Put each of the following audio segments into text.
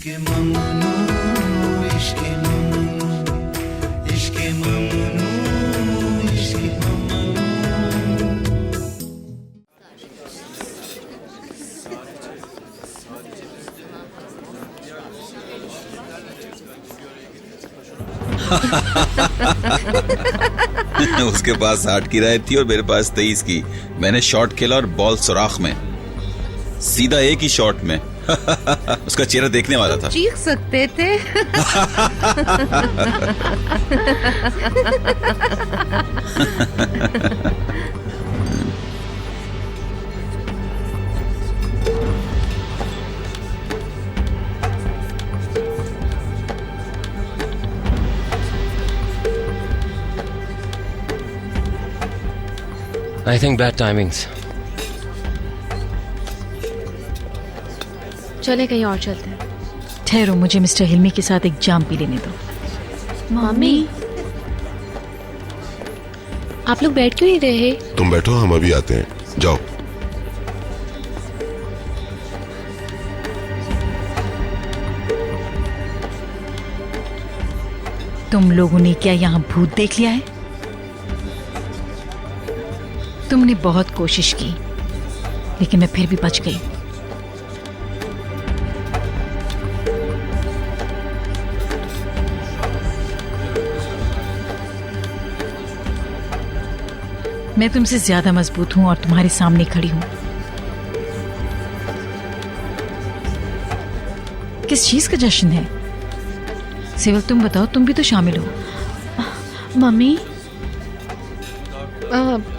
इश्क़े ममनू इश्क़े ममनू इश्क़े ममनू इश्क़े ममनू। उसके पास 60 की राय थी और मेरे पास 23 की। मैंने शॉट खेला और बॉल सुराख में, सीधा एक ही शॉट में। उसका चेहरा देखने वाला था। चीख सकते थे। I think bad timings. चले कहीं और चलते हैं। ठहरो, मुझे मिस्टर हिल्मी के साथ एक जाम पी लेने दो। मम्मी, आप लोग बैठ क्यों नहीं रहे? तुम बैठो, हम अभी आते हैं, जाओ। तुम लोगों ने क्या यहाँ भूत देख लिया है? तुमने बहुत कोशिश की, लेकिन मैं फिर भी बच गई। मैं तुमसे ज्यादा मजबूत हूं और तुम्हारे सामने खड़ी हूं। किस चीज का जश्न है? सिविल, तुम बताओ, तुम भी तो शामिल हो। मम्मी,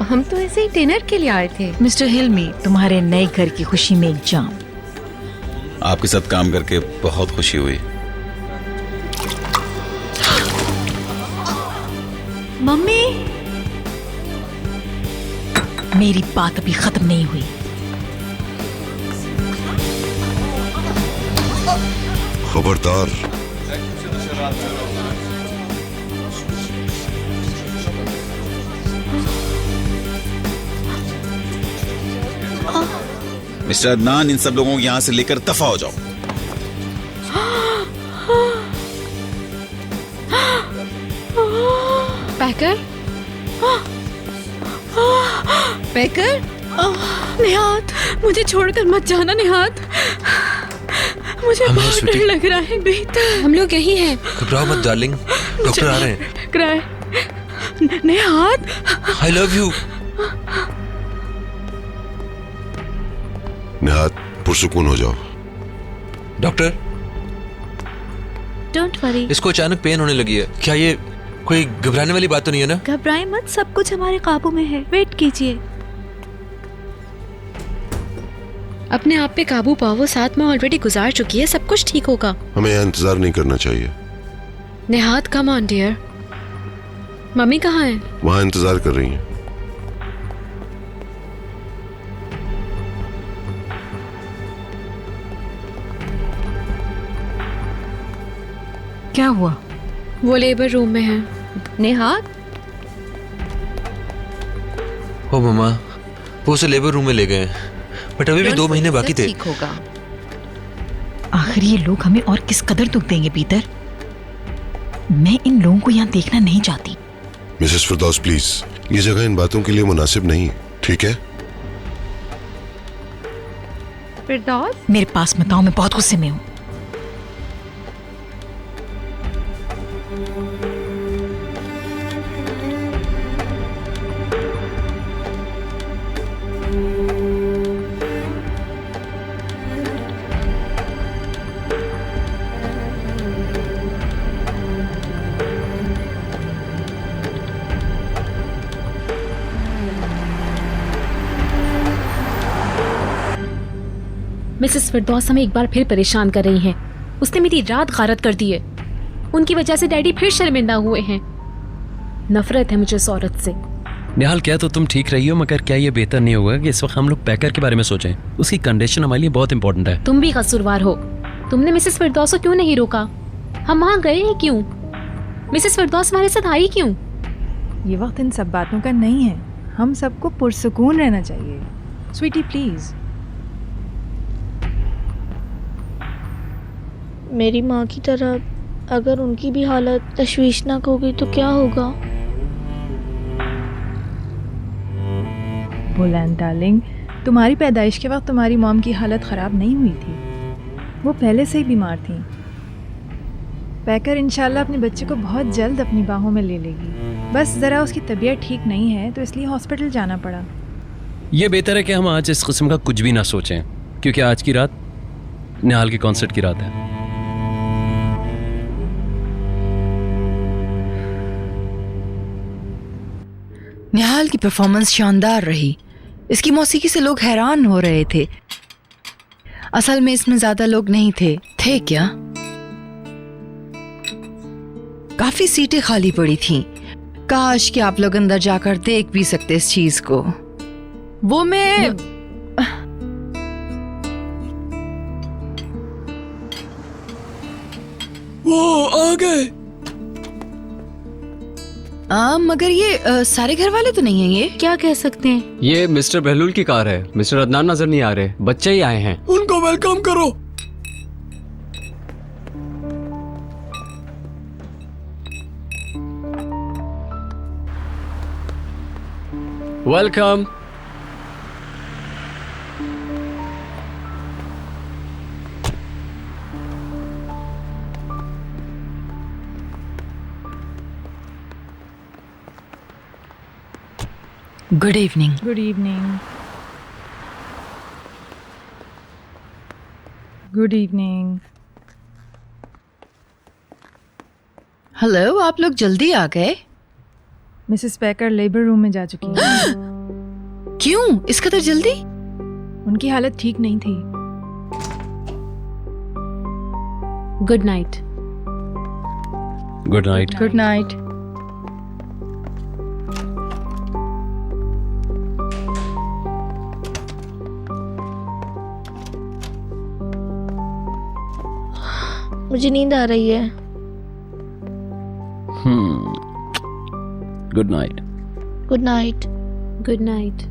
हम तो ऐसे ही डिनर के लिए आए थे। मिस्टर हिल्मी, तुम्हारे नए घर की खुशी में एक जाम। आपके साथ काम करके बहुत खुशी हुई। मम्मी, मेरी बात अभी खत्म नहीं हुई। खबरदार। मिस्टर अदनान, इन सब लोगों को यहाँ से लेकर दफा हो जाओ। पैकर, पैकर, निहात, मुझे छोड़कर मत जाना निहात। मुझे बहुत डर लग रहा है। बेहतर हम लोग यही हैं। घबराओ मत डार्लिंग, डॉक्टर आ रहे हैं। कराए निहात। I love you. निहात, पुरसुकून हो जाओ। Doctor, don't worry. इसको अचानक पेन होने लगी है। क्या ये कोई घबराने वाली बात तो नहीं है ना? घबराए मत, सब कुछ हमारे काबू में है। वेट कीजिए। अपने आप पे काबू पाओ, वो 7 माह ऑलरेडी गुजार चुकी है, सब कुछ ठीक होगा। हमें यहाँ इंतजार नहीं करना चाहिए। निहात, कम ऑन डियर। मम्मी कहाँ है? वहाँ इंतजार कर रही हैं। क्या हुआ? वो लेबर रूम में है। निहात, ओ मम्मा, वो उसे लेबर रूम में ले गए, बट अभी भी 2 महीने बाकी थे। ठीक होगा। आखिर ये लोग हमें और किस कदर दुख देंगे पीटर? मैं इन लोगों को यहाँ देखना नहीं चाहती। मिसेस फिरदौस, प्लीज, ये जगह इन बातों के लिए मुनासिब नहीं, ठीक है? फिरदौस, मेरे पास मत आओ, मैं बहुत गुस्से में हूँ। मिसेस फिरदौस हमें एक बार फिर परेशान कर रही हैं। उसने मेरी रात गारत कर दी है। उनकी वजह से डैडी फिर शर्मिंदा हुए हैं। नफरत है मुझे इस औरत से। निहाल, क्या तो तुम ठीक रही हो, मगर क्या ये बेहतर नहीं होगा कि इस वक्त हम लोग पैकर के बारे में सोचें? उसकी कंडीशन हमारे लिए बहुत इंपॉर्टेंट है। तुम भी कसूरवार हो। तुमने मिसेस फिरदौस को क्यों नहीं रोका? हम वहाँ गए हैं क्यों? मिसेस फिरदौस हमारे साथ आई क्यों? ये वक्त इन सब बातों का नहीं है। हम सबको पुरसुकून रहना चाहिए। स्वीटी प्लीज। मेरी माँ की तरह अगर उनकी भी हालत तशवीशनाक हो गई तो क्या होगा? बुलंद डार्लिंग, तुम्हारी पैदाइश के वक्त तुम्हारी मॉम की हालत ख़राब नहीं हुई थी, वो पहले से ही बीमार थी। पैकर इंशाल्लाह अपने बच्चे को बहुत जल्द अपनी बाहों में ले लेगी। बस ज़रा उसकी तबीयत ठीक नहीं है तो इसलिए हॉस्पिटल जाना पड़ा। ये बेहतर है कि हम आज इस किस्म का कुछ भी ना सोचें, क्योंकि आज की रात निहाल के कॉन्सर्ट की रात है। निहाल की परफॉर्मेंस शानदार रही। इसकी मौसीकी से लोग हैरान हो रहे थे। असल में इसमें ज्यादा लोग नहीं थे क्या? काफी सीटें खाली पड़ी थीं। काश कि आप लोग अंदर जाकर देख भी सकते इस चीज को। वो मैं वो आ गए। मगर ये सारे घर वाले तो नहीं हैं। ये क्या कह सकते हैं? ये मिस्टर बहलूल की कार है। मिस्टर अदनान नजर नहीं आ रहे, बच्चे ही आए हैं। उनको वेलकम करो। Welcome. Good evening. Good evening. Good evening. Hello, आप लोग जल्दी आ गए। मिसेस पैकर लेबर रूम में जा चुकी हैं। क्यों इस कदर जल्दी? उनकी हालत ठीक नहीं थी। Good night. Good night. Good night. मुझे नींद आ रही है। Good night. Good night. Good night.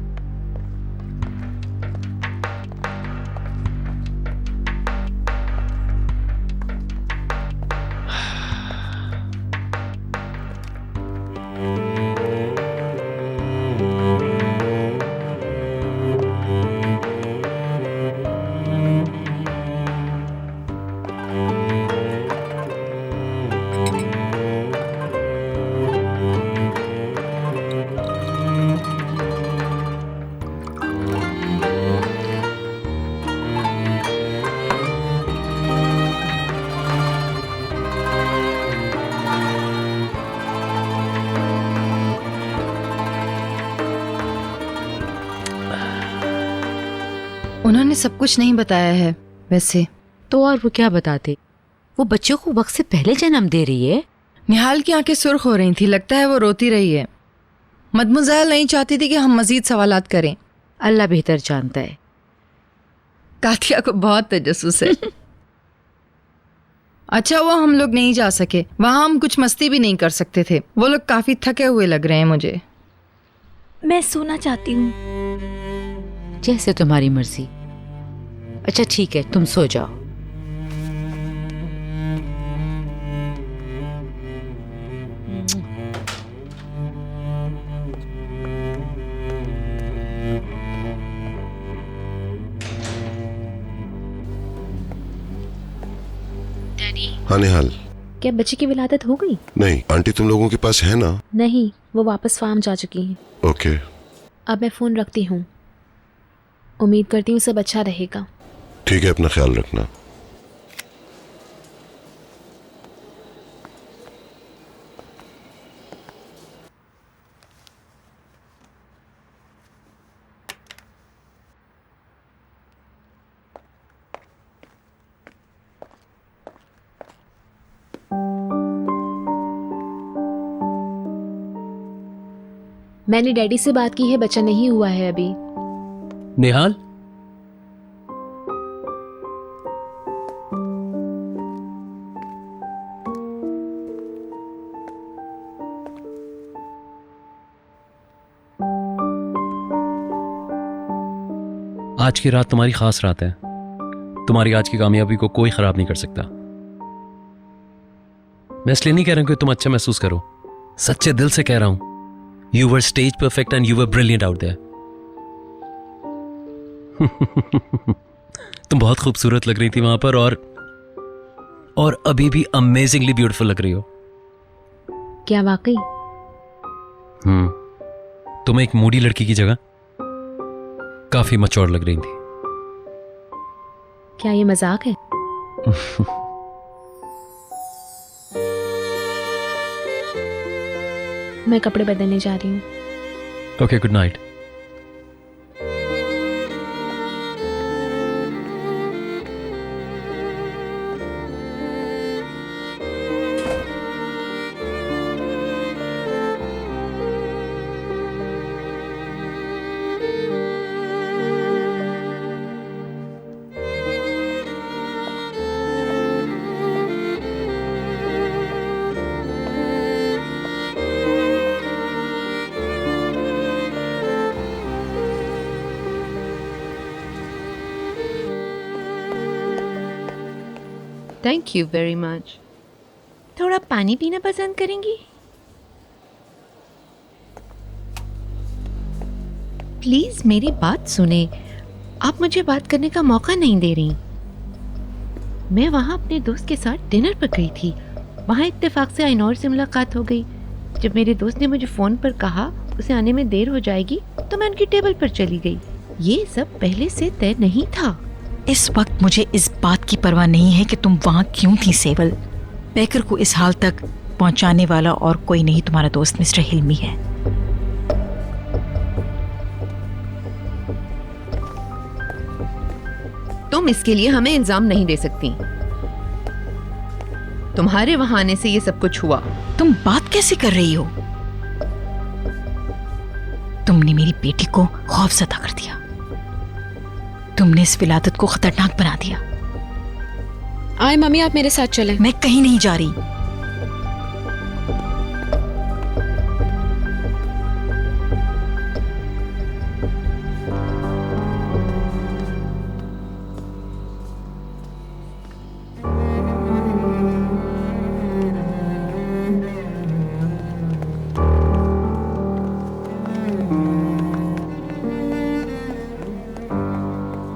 उन्होंने सब कुछ नहीं बताया है वैसे तो। और वो क्या बताते? वो बच्चों को वक्त से पहले जन्म दे रही है। निहाल की आंखें सुर्ख हो रही थी, लगता है वो रोती रही है। मदमुज़ाहिल नहीं चाहती थी कि हम मजीद सवालात करें। अल्लाह बेहतर जानता है। कातिया को बहुत तजस्सुस है। अच्छा हुआ हम लोग नहीं जा सके, वहां हम कुछ मस्ती भी नहीं कर सकते थे। वो लोग काफी थके हुए लग रहे हैं मुझे। मैं सोना चाहती हूँ। जैसे तुम्हारी मर्जी। अच्छा ठीक है, तुम सो जाओ। हाँ निहाल। क्या बच्चे की विलादत हो गई? नहीं, आंटी तुम लोगों के पास है ना? नहीं, वो वापस फार्म जा चुकी हैं। ओके। अब मैं फ़ोन रखती हूँ। उम्मीद करती हूँ सब अच्छा रहेगा। ठीक है, अपना ख्याल रखना। मैंने डैडी से बात की है, बच्चा नहीं हुआ है अभी। निहाल, आज की रात तुम्हारी खास रात है। तुम्हारी आज की कामयाबी को कोई खराब नहीं कर सकता। मैं इसलिए नहीं कह रहा हूं कि तुम अच्छा महसूस करो, सच्चे दिल से कह रहा हूं। You were stage perfect and you were brilliant out there. तुम बहुत खूबसूरत लग रही थी वहां पर, और अभी भी अमेजिंगली ब्यूटीफुल लग रही हो। क्या वाकई? तुम एक मूडी लड़की की जगह काफी मैच्योर लग रही थी। क्या ये मजाक है? मैं कपड़े बदलने जा रही हूँ। Okay, good night. Thank you very much. थोड़ा पानी पीना पसंद करेंगी? प्लीज मेरी बात सुने, आप मुझे बात करने का मौका नहीं दे रही। मैं वहाँ अपने दोस्त के साथ डिनर पर गई थी। वहाँ इत्तेफाक से आइनौर से मुलाकात हो गई। जब मेरे दोस्त ने मुझे फ़ोन पर कहा उसे आने में देर हो जाएगी, तो मैं उनकी टेबल पर चली गई। ये सब पहले से तय नहीं था। इस वक्त मुझे इस बात की परवाह नहीं है कि तुम वहाँ क्यों थी सेवल। बेकर को इस हाल तक पहुँचाने वाला और कोई नहीं, तुम्हारा दोस्त मिस्टर हिल्मी है। तुम इसके लिए हमें इल्जाम नहीं दे सकती। तुम्हारे वहां आने से ये सब कुछ हुआ। तुम बात कैसे कर रही हो? तुमने मेरी बेटी को खौफजदा कर दिया। तुमने इस विलादत को खतरनाक बना दिया। आए मम्मी, आप मेरे साथ चलें। मैं कहीं नहीं जा रही।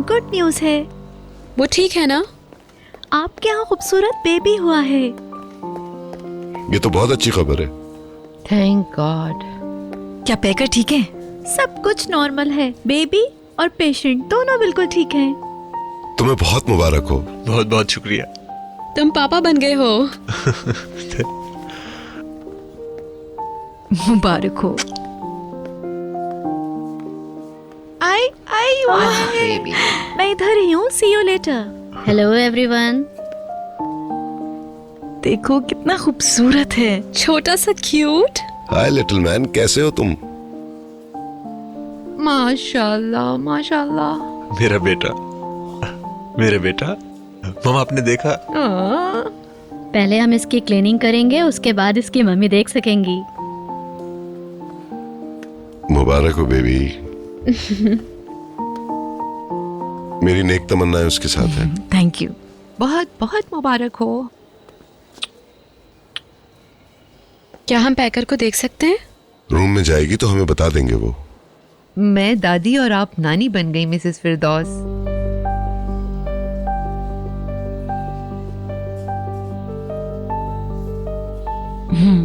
गुड न्यूज़ है। वो ठीक है ना? आपके यहाँ खूबसूरत बेबी हुआ है। ये तो बहुत अच्छी खबर है। Thank God. क्या बेकर ठीक है? सब कुछ नॉर्मल है। बेबी और पेशेंट दोनों बिल्कुल ठीक हैं। तुम्हें बहुत मुबारक हो। बहुत बहुत शुक्रिया। तुम पापा बन गए हो। मुबारक हो। बेबी, मैं इधर ही हूँ। सी यू लेटर। Hello everyone. देखो कितना खूबसूरत है। छोटा सा क्यूट। हाय लिटिल मैन, कैसे हो तुम? माशाल्लाह माशाल्लाह। मेरा बेटा, मेरा बेटा। मम्मा, आपने देखा? पहले हम इसकी क्लीनिंग करेंगे, उसके बाद इसकी मम्मी देख सकेंगी। मुबारक हो बेबी। मेरी नेक तमन्नाएं उसके साथ है। Thank you. बहुत बहुत मुबारक हो। क्या हम पैकर को देख सकते हैं? रूम में जाएगी तो हमें बता देंगे वो। मैं दादी और आप नानी बन गई मिसेस फिरदौस।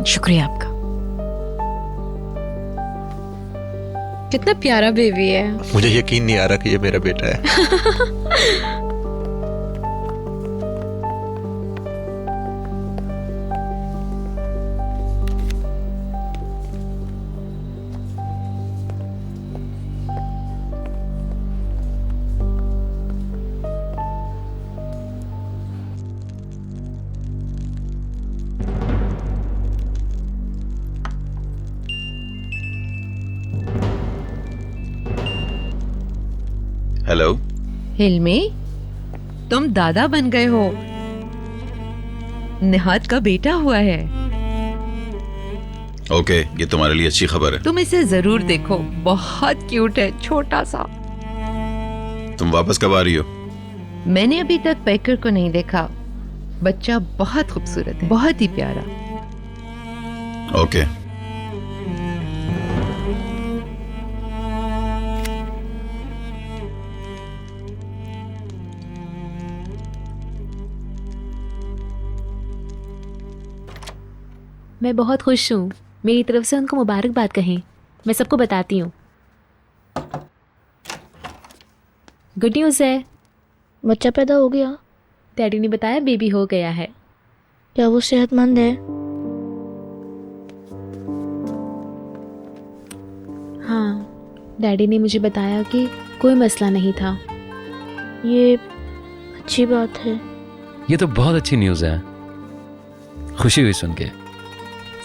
शुक्रिया आपका। कितना प्यारा बेबी है। मुझे यकीन नहीं आ रहा कि ये मेरा बेटा है। हेलो हिल्मी, तुम दादा बन गए हो। निहाद का बेटा हुआ है। ओके, ये तुम्हारे लिए अच्छी खबर है। तुम इसे जरूर देखो, बहुत क्यूट है, छोटा सा। तुम वापस कब आ रही हो? मैंने अभी तक पैकर को नहीं देखा। बच्चा बहुत खूबसूरत है, बहुत ही प्यारा। ओके। मैं बहुत खुश हूँ, मेरी तरफ से उनको मुबारकबाद कहें। मैं सबको बताती हूँ। गुड न्यूज़ है, बच्चा पैदा हो गया। डैडी ने बताया बेबी हो गया है। क्या वो सेहतमंद है? हाँ, डैडी ने मुझे बताया कि कोई मसला नहीं था। ये अच्छी बात है। ये तो बहुत अच्छी न्यूज़ है, खुशी हुई सुन के।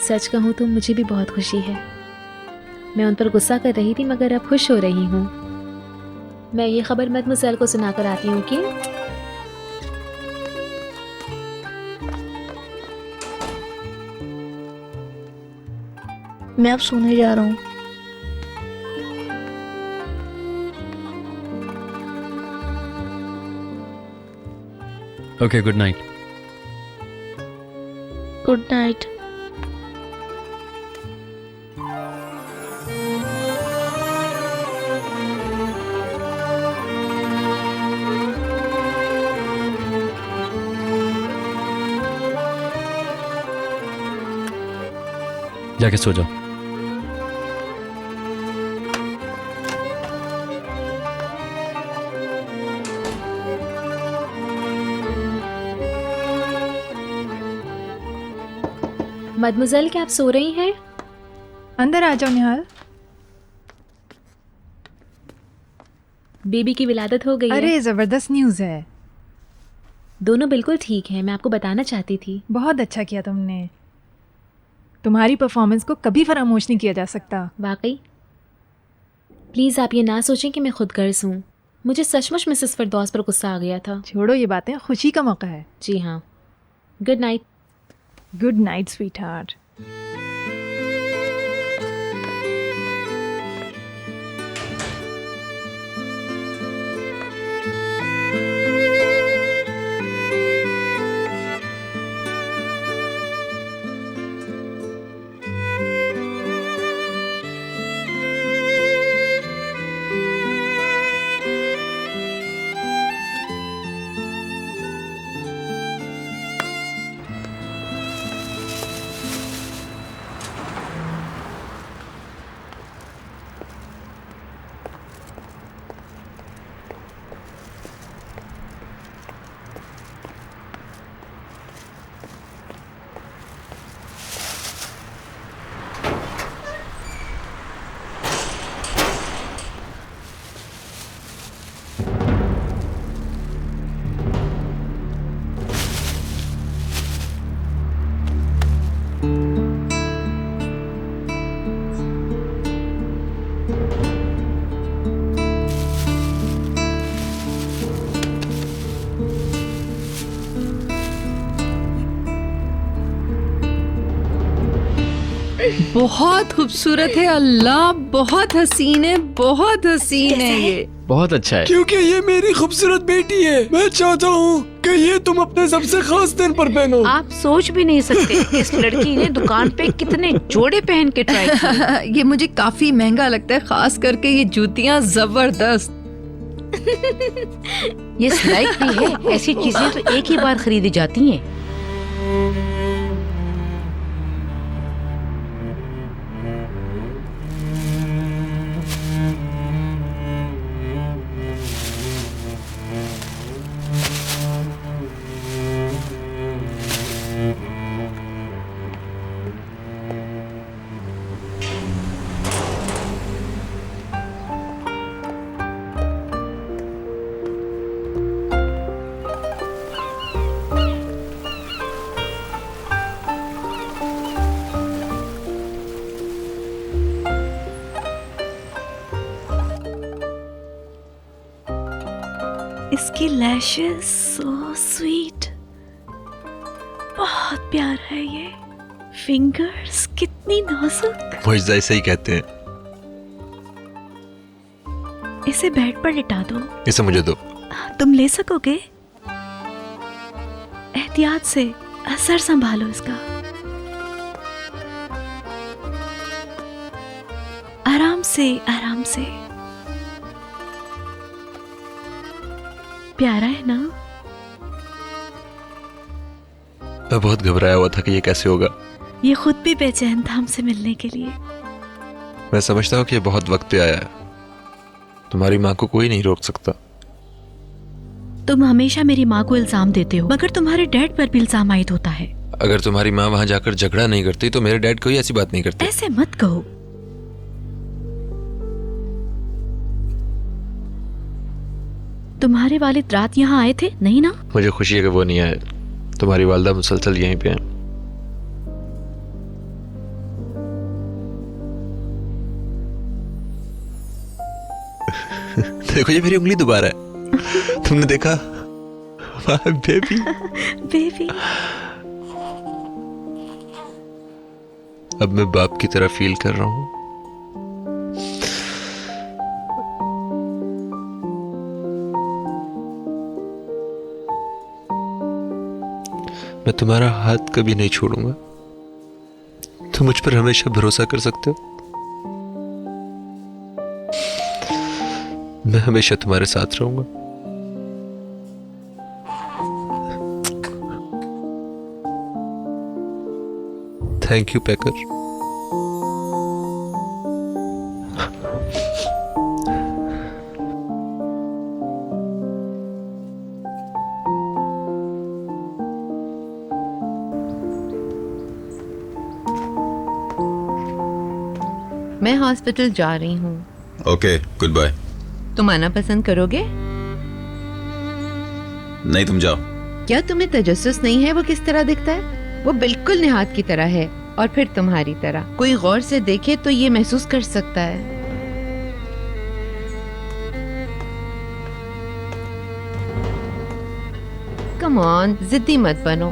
सच कहूँ तो मुझे भी बहुत खुशी है। मैं उन पर गुस्सा कर रही थी मगर अब खुश हो रही हूँ। मैं ये खबर मदमुज़ल को सुनाकर आती हूँ कि मैं अब सोने जा रहा हूँ। Okay, good night. Good night. जाके सो जाओ। मदमुज़ल, क्या आप सो रही हैं? अंदर आ जाओ निहाल। बेबी की विलादत हो गई है। अरे ज़बरदस्त न्यूज़ है। दोनों बिल्कुल ठीक है, मैं आपको बताना चाहती थी। बहुत अच्छा किया तुमने। तुम्हारी परफॉर्मेंस को कभी फरामोश नहीं किया जा सकता। वाकई। प्लीज़ आप ये ना सोचें कि मैं खुद गर्ज हूँ। मुझे सचमुच मिसेस फिरदौस पर गुस्सा आ गया था। छोड़ो ये बातें, खुशी का मौका है। जी हाँ। Good night. Good night sweet heart. बहुत खूबसूरत है अल्लाह, बहुत हसीन है, बहुत हसीन है ये। बहुत अच्छा है। क्योंकि ये मेरी खूबसूरत बेटी है। मैं चाहता हूँ कि ये तुम अपने सबसे खास दिन पर पहनो। आप सोच भी नहीं सकते इस लड़की ने दुकान पे कितने जोड़े पहन के ट्राई किए। ये मुझे काफी महंगा लगता है, खास करके ये जूतियाँ जबरदस्त। ये स्लाइक भी है, ऐसी चीजें तो एक ही बार खरीदी जाती हैं। इसकी लैशेस सो स्वीट, बहुत प्यार है ये। फिंगर्स कितनी नाजुक। मुझे ऐसे ही कहते हैं। इसे बेड पर लिटा दो। इसे मुझे दो। तुम ले सकोगे? एहतियात से असर संभालो इसका। आराम से, आराम से। प्यारा है ना? मैं बहुत घबराया हुआ था कि ये कैसे होगा। ये खुद भी बेचैन था हमसे मिलने के लिए। मैं समझता हूँ कि ये बहुत वक्त पे आया है। तुम्हारी माँ को कोई नहीं रोक सकता। तुम हमेशा मेरी माँ को इल्जाम देते हो, मगर तुम्हारे डैड पर भी इल्जाम आयद होता है। अगर तुम्हारी माँ वहां जाकर झगड़ा नहीं करती तो मेरे डैड कोई ऐसी बात नहीं करते। ऐसे मत कहो। तुम्हारे वालिद रात यहाँ आए थे, नहीं ना? मुझे खुशी है कि वो नहीं आए। तुम्हारी वालदा मुसलसल यहीं पे हैं। देखो ये मेरी उंगली दोबारा है। तुमने देखा? Baby baby. अब मैं बाप की तरह फील कर रहा हूँ। मैं तुम्हारा हाथ कभी नहीं छोड़ूंगा। तुम मुझ पर हमेशा भरोसा कर सकते हो। मैं हमेशा तुम्हारे साथ रहूंगा। थैंक यू पैकर। मैं हॉस्पिटल जा रही हूँ। Okay, goodbye. तुम आना पसंद करोगे? नहीं, तुम जाओ। क्या तुम्हें तजस्सुस नहीं है वो किस तरह दिखता है? वो बिल्कुल निहात की तरह है, और फिर तुम्हारी तरह। कोई गौर से देखे तो ये महसूस कर सकता है। कम ऑन, जिद्दी मत बनो।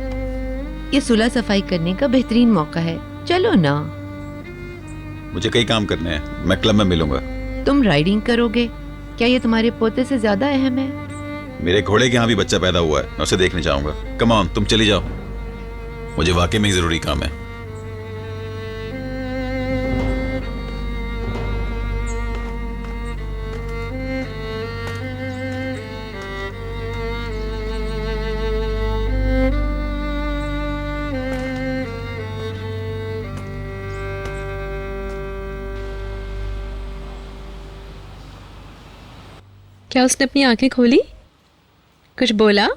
ये सुलह सफाई करने का बेहतरीन मौका है। चलो ना। मुझे कई काम करने हैं। मैं क्लब में मिलूंगा। तुम राइडिंग करोगे? क्या ये तुम्हारे पोते से ज्यादा अहम है? मेरे घोड़े के यहाँ भी बच्चा पैदा हुआ है, मैं उसे देखने जाऊंगा। कम ऑन, तुम चली जाओ। मुझे वाकई में जरूरी काम है। क्या उसने अपनी आंखें खोली? कुछ बोला?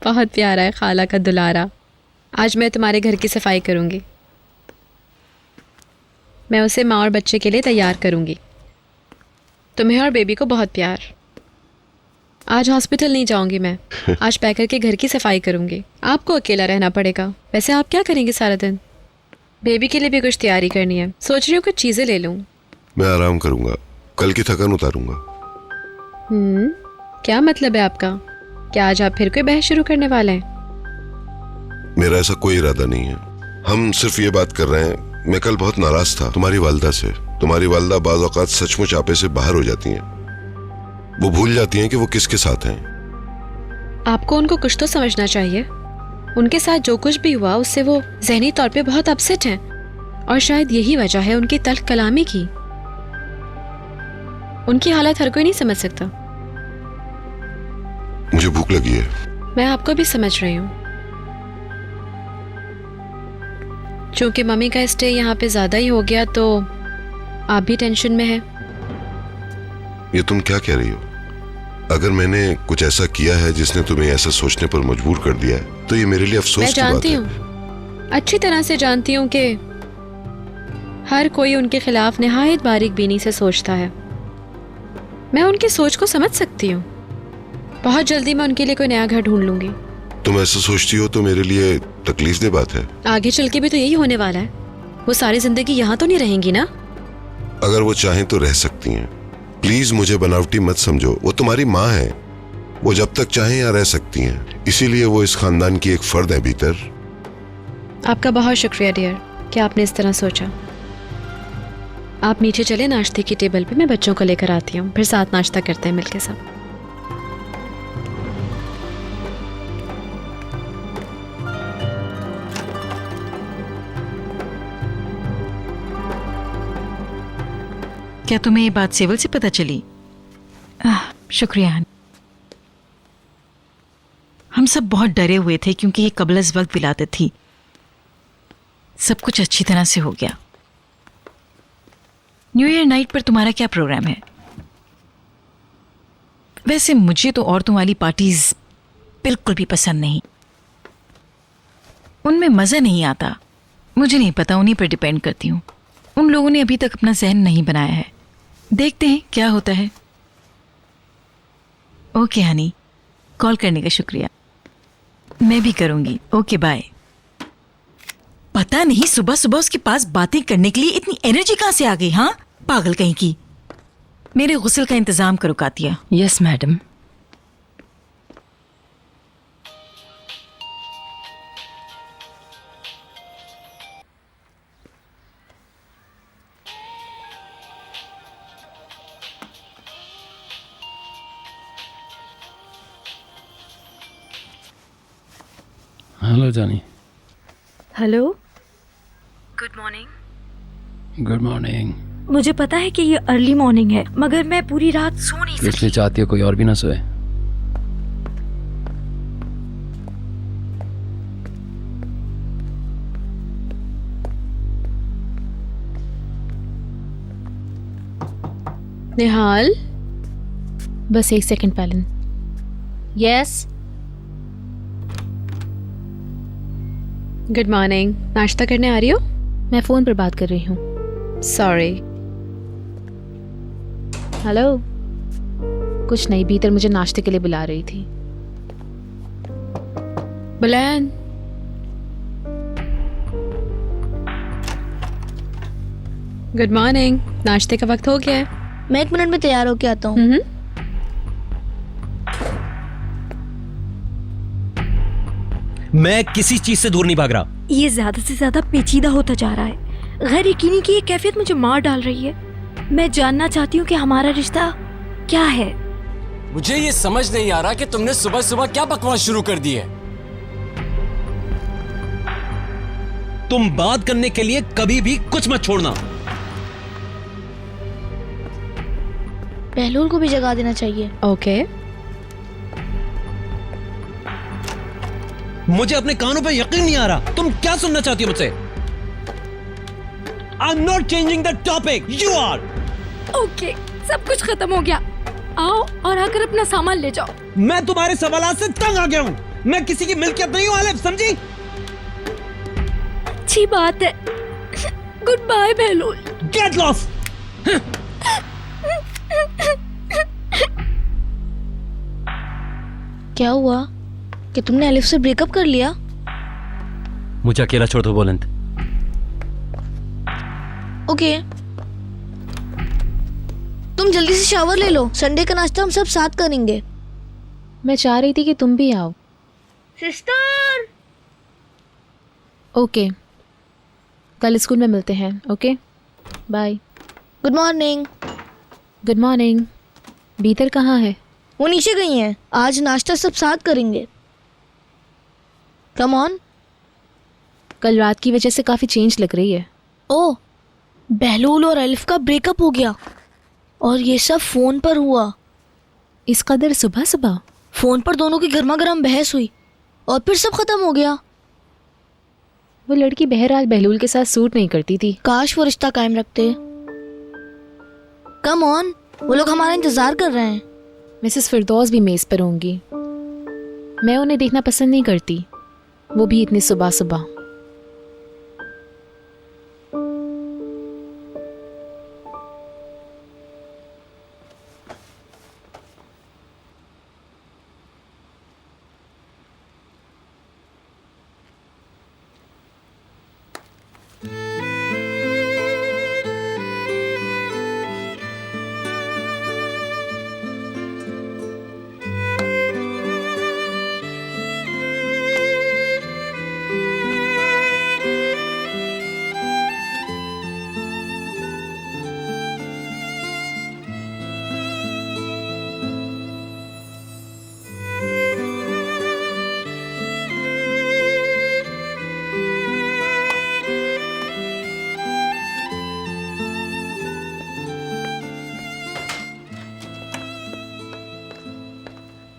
बहुत प्यारा है खाला का दुलारा। आज मैं तुम्हारे घर की सफाई करूंगी। मैं उसे माँ और बच्चे के लिए तैयार करूंगी। तुम्हें और बेबी को बहुत प्यार। आज हॉस्पिटल नहीं जाऊंगी मैं। आज पैकर के घर की सफाई करूंगी। आपको अकेला रहना पड़ेगा। वैसे आप क्या करेंगे सारा दिन? बेबी के लिए भी कुछ तैयारी करनी है। सोच रही हूँ कुछ चीज़ें ले लूँ। मैं आराम करूंगा, कल की थकान उतारूंगा। क्या मतलब है आपका? क्या आज आप फिर कोई बहस शुरू करने वाले हैं? मेरा ऐसा कोई इरादा नहीं है। हम सिर्फ ये बात कर रहे हैं, मैं कल बहुत नाराज था तुम्हारी वालदा से। तुम्हारी वालदा बाज़ औक़ात सचमुच आपे से बाहर हो जाती हैं। वो भूल जाती हैं कि वो किसके साथ हैं। आपको उनको कुछ तो समझना चाहिए। उनके साथ जो कुछ भी हुआ उससे वो ज़हनी तौर पे बहुत अपसेट हैं, और शायद यही वजह है उनकी तल्ख कलामी की। उनकी हालत हर कोई नहीं समझ सकता। मुझे भूख लगी है। मैं आपको भी समझ रही हूँ। चूंकि मम्मी का स्टे यहाँ पे ज्यादा ही हो गया तो आप भी टेंशन में हैं। ये तुम क्या कह रही हो? अगर मैंने कुछ ऐसा किया है जिसने तुम्हें ऐसा सोचने पर मजबूर कर दिया है तो ये मेरे लिए अफसोस मैं की बात जानती है। हूँ, अच्छी तरह से जानती हूँ कि हर कोई उनके खिलाफ निहायत बारीक बीनी से सोचता है। मैं उनकी सोच को समझ सकती हूँ। बहुत जल्दी मैं उनके लिए कोई नया घर ढूंढ लूंगी। तुम ऐसा सोचती हो तो मेरे लिए तकलीफ दे बात है। आगे चल के भी तो यही होने वाला है। वो सारी जिंदगी यहाँ तो नहीं रहेंगी ना? अगर वो चाहें तो रह सकती हैं। प्लीज मुझे बनावटी मत समझो। वो तुम्हारी माँ है। वो जब तक चाहें यहाँ रह सकती हैं। इसीलिए वो इस खानदान की एक फर्द है भीतर। आपका बहुत शुक्रिया डियर कि आपने इस तरह सोचा। आप नीचे चले नाश्ते की टेबल पे, मैं बच्चों को लेकर आती हूँ, फिर साथ नाश्ता करते हैं मिलके सब। क्या तुम्हें ये बात सेवल से पता चली? शुक्रिया हनी। हम सब बहुत डरे हुए थे क्योंकि ये कबल अज़ वक्त विलादत थी। सब कुछ अच्छी तरह से हो गया। न्यू ईयर नाइट पर तुम्हारा क्या प्रोग्राम है? वैसे मुझे तो औरतों वाली पार्टीज बिल्कुल भी पसंद नहीं, उनमें मज़ा नहीं आता। मुझे नहीं पता, उन्हीं पर डिपेंड करती हूँ। उन लोगों ने अभी तक अपना ज़हन नहीं बनाया है, देखते हैं क्या होता है। ओके हनी, कॉल करने का शुक्रिया। मैं भी करूँगी। Okay bye. पता नहीं सुबह सुबह उसके पास बातें करने के लिए इतनी एनर्जी कहाँ से आ गई? हाँ, पागल कहीं की। मेरे गुस्ल का इंतजाम करो कातिया। Yes madam. हेलो जानी। Hello, good morning. Good morning. मुझे पता है कि ये अर्ली मॉर्निंग है, मगर मैं पूरी रात सो नहीं इसलिए सकी। चाहती हो कोई और भी ना सोए? निहाल, बस एक सेकंड पैलन। Yes, good morning. नाश्ता करने आ रही हो? मैं फ़ोन पर बात कर रही हूँ। सॉरी। हेलो। कुछ नहीं, भीतर मुझे नाश्ते के लिए बुला रही थी। बुलान। Good morning. नाश्ते का वक्त हो गया है। मैं 1 मिनट में तैयार होके आता हूँ। मैं किसी चीज से दूर नहीं भाग रहा। ये ज्यादा से ज्यादा पेचीदा होता जा रहा है। गैर यकीनी की ये कैफियत मुझे मार डाल रही है। मैं जानना चाहती हूँ कि हमारा रिश्ता क्या है। मुझे ये समझ नहीं आ रहा कि तुमने सुबह सुबह क्या बकवास शुरू कर दी है। तुम बात करने के लिए कभी भी कुछ मत छोड़ना। बहलूल को भी जगा देना चाहिए। ओके। मुझे अपने कानों पे यकीन नहीं आ रहा। तुम क्या सुनना चाहती हो मुझसे? I am not changing the topic, you are. Okay, सब कुछ खत्म हो गया। आओ और आकर अपना सामान ले जाओ। मैं तुम्हारे सवालात से तंग आ गया हूं। मैं किसी की मिल्कियत नहीं हूं आलिफ, समझी? अच्छी बात है। Good bye Behlul. Get lost. क्या हुआ कि तुमने अलिफ से ब्रेकअप कर लिया? मुझे अकेला छोड़ दो बुलंद। ओके, तुम जल्दी से शावर ले लो। संडे का नाश्ता हम सब साथ करेंगे। मैं चाह रही थी कि तुम भी आओ। सिस्टर। ओके, कल स्कूल में मिलते हैं। Okay, bye. Good morning. Good morning. भीतर कहाँ है? वो नीचे गई हैं। आज नाश्ता सब साथ करेंगे। Come on. कल रात की वजह से काफ़ी चेंज लग रही है। ओह, बहलूल और अलिफ का ब्रेकअप हो गया और ये सब फोन पर हुआ। इस कदर सुबह सुबह? फोन पर दोनों की गर्मा गर्म बहस हुई और फिर सब खत्म हो गया। वो लड़की बहरहाल बहलूल के साथ सूट नहीं करती थी। काश वो रिश्ता कायम रखते। कम ऑन, वो लोग हमारा इंतजार कर रहे हैं। मिसेस फिरदौस भी मेज पर होंगी। मैं उन्हें देखना पसंद नहीं करती, वो भी इतनी सुबह सुबह।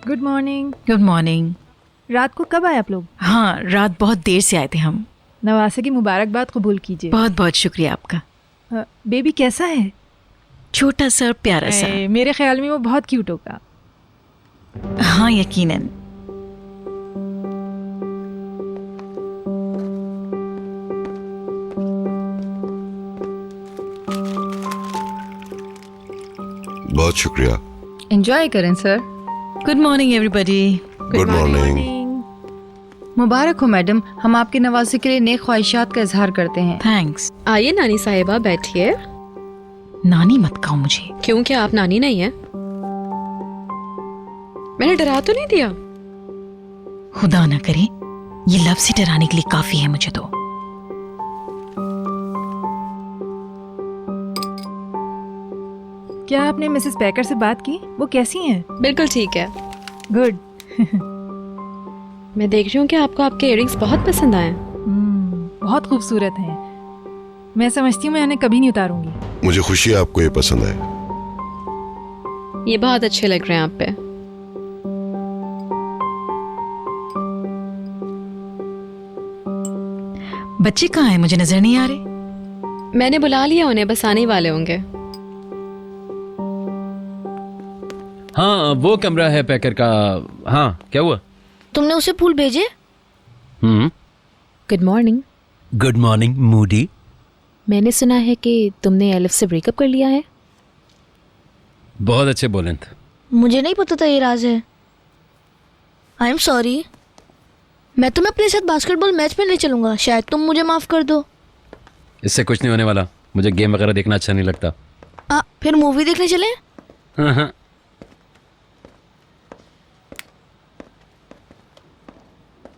Good morning. Good morning. रात को कब आए आप लोग? हाँ, रात बहुत देर से आए थे हम। नवासे की मुबारकबाद कबूल कीजिए। बहुत बहुत शुक्रिया आपका। बेबी कैसा है? छोटा सा प्यारा सा। मेरे ख्याल में वो बहुत क्यूट होगा। हाँ, यकीनन। बहुत शुक्रिया। एंजॉय करें sir. Good morning everybody. Good morning. मुबारक हो मैडम, हम आपके नवासे के लिए नेक ख्वाहिशात का इजहार करते हैं। थैंक्स। आइए नानी साहिबा, बैठिए। नानी मत कहो मुझे। क्यों, क्या आप नानी नहीं है? मैंने डरा तो नहीं दिया? खुदा ना करे ये लव से डराने के लिए काफी है मुझे तो। क्या आपने मिसेस पैकर से बात की? वो कैसी हैं? बिल्कुल ठीक है। गुड। मैं देख रही हूँ कि आपको आपके इयररिंग्स बहुत पसंद आए। बहुत खूबसूरत हैं। मैं समझती हूँ मैं उन्हें कभी नहीं उतारूंगी। मुझे खुशी है आपको ये पसंद है। ये बहुत अच्छे लग रहे हैं आप पे। बच्चे कहाँ हैं? मुझे नजर नहीं आ रहे। मैंने बुला लिया उन्हें, बस आने ही वाले होंगे। हाँ, वो कमरा है पैकर का। हाँ, क्या हुआ? तुमने उसे फूल भेजे? Good morning. Good morning Moody. मैंने सुना है कि तुमने एलिफ से ब्रेकअप कर लिया है। बहुत अच्छे बोले थे। मुझे नहीं पता था ये राज है। आई एम सॉरी। मैं तुम्हें अपने साथ बास्केटबॉल मैच में ले चलूंगा, शायद तुम मुझे माफ कर दो। इससे कुछ नहीं होने वाला। मुझे गेम वगैरह देखना अच्छा नहीं लगता। फिर मूवी देखने चले? हाँ।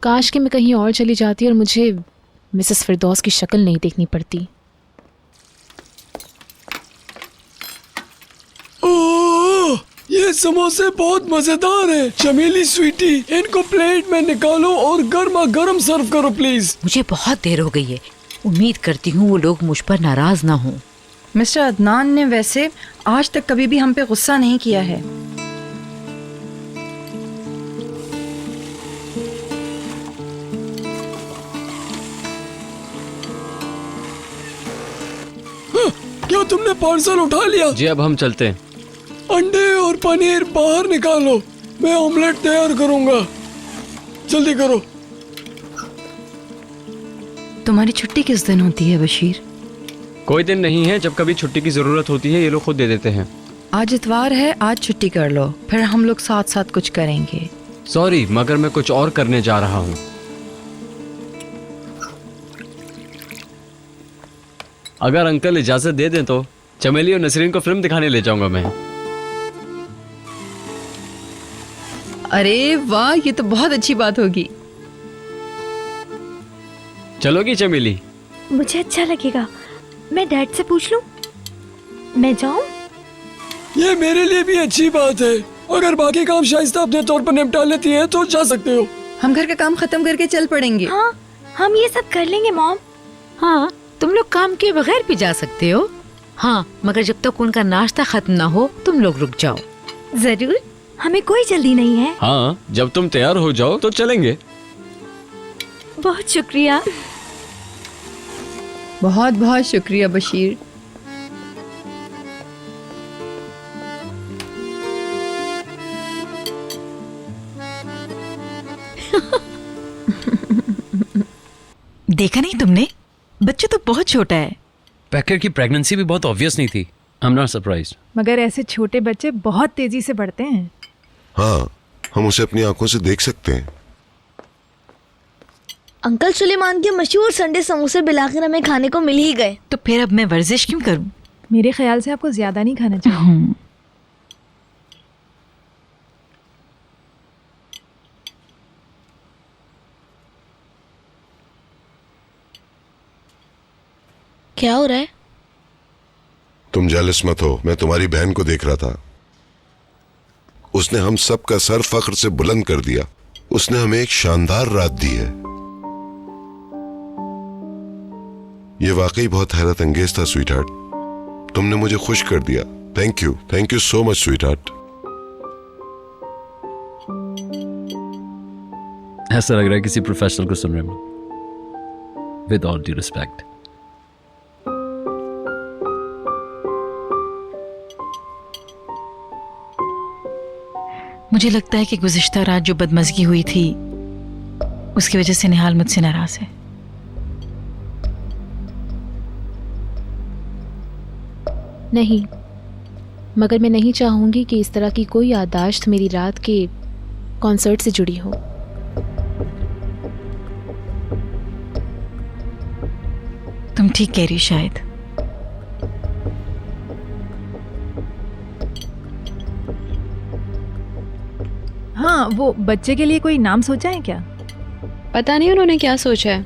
काश कि मैं कहीं और चली जाती और मुझे मिसेस फिरदौस की शक्ल नहीं देखनी पड़ती। ओह, ये समोसे बहुत मजेदार हैं। चमेली स्वीटी, इनको प्लेट में निकालो और गर्मा गर्म सर्व करो प्लीज। मुझे बहुत देर हो गई है। उम्मीद करती हूँ वो लोग मुझ पर नाराज ना हों। मिस्टर अदनान ने वैसे आज तक कभी भी हम पे गुस्सा नहीं किया है। क्या तुमने पार्सल उठा लिया? जी, अब हम चलते हैं। अंडे और पनीर बाहर निकालो, मैं ऑमलेट तैयार करूंगा। जल्दी करो। तुम्हारी छुट्टी किस दिन होती है बशीर? कोई दिन नहीं है, जब कभी छुट्टी की जरूरत होती है ये लोग खुद दे देते हैं। आज इतवार है, आज छुट्टी कर लो, फिर हम लोग साथ साथ कुछ करेंगे। सॉरी, मगर मैं कुछ और करने जा रहा हूँ। अगर अंकल इजाजत दे दें तो चमेली और नसरीन को फिल्म दिखाने ले जाऊंगा मैं। अरे वाह, ये तो बहुत अच्छी बात होगी। चलोगी चमेली? मुझे अच्छा लगेगा। मैं डैड से पूछ लूं? मैं जाऊं? ये मेरे लिए भी अच्छी बात है। अगर बाकी काम शाइस्ता अपने तौर पर निपटा लेती है तो जा सकते हो। हम घर का काम खत्म करके चल पड़ेंगे। हाँ, हम ये सब कर लेंगे मॉम। हाँ, तुम लोग काम के बगैर भी जा सकते हो। हाँ, मगर जब तक उनका नाश्ता खत्म ना हो तुम लोग रुक जाओ। जरूर, हमें कोई जल्दी नहीं है। हाँ, जब तुम तैयार हो जाओ तो चलेंगे। बहुत शुक्रिया। बहुत बहुत शुक्रिया बशीर। देखा नहीं तुमने? बच्चा तो बहुत छोटा है। पैकर की प्रेगनेंसी भी बहुत ऑब्वियस नहीं थी। आई एम नॉट सरप्राइज्ड। मगर ऐसे छोटे बच्चे बहुत तेजी से बढ़ते हैं। हाँ, हम उसे अपनी आंखों से देख सकते हैं। अंकल सुलेमान के मशहूर संडे समोसे बिलाकर हमें खाने को मिल ही गए। तो फिर अब मैं वर्जिश क्यों करूं? मेरे ख्याल से आपको ज्यादा नहीं खाना चाहिए। क्या हो रहा है? तुम जेलस मत हो, मैं तुम्हारी बहन को देख रहा था। उसने हम सब का सर फख्र से बुलंद कर दिया। उसने हमें एक शानदार रात दी है। ये वाकई बहुत हैरत अंगेज था स्वीटहार्ट। तुमने मुझे खुश कर दिया। Thank you so much sweetheart. ऐसा लग रहा है किसी प्रोफेशनल को सुन रहे हैं। With all due respect. मुझे लगता है कि गुज़िश्ता रात जो बदमज़गी हुई थी उसकी वजह से निहाल मुझसे नाराज है। नहीं, मगर मैं नहीं चाहूंगी कि इस तरह की कोई याददाश्त मेरी रात के कॉन्सर्ट से जुड़ी हो। तुम ठीक कह रही हो शायद। हाँ, वो बच्चे के लिए कोई नाम सोचा है क्या? पता नहीं उन्होंने क्या सोचा है।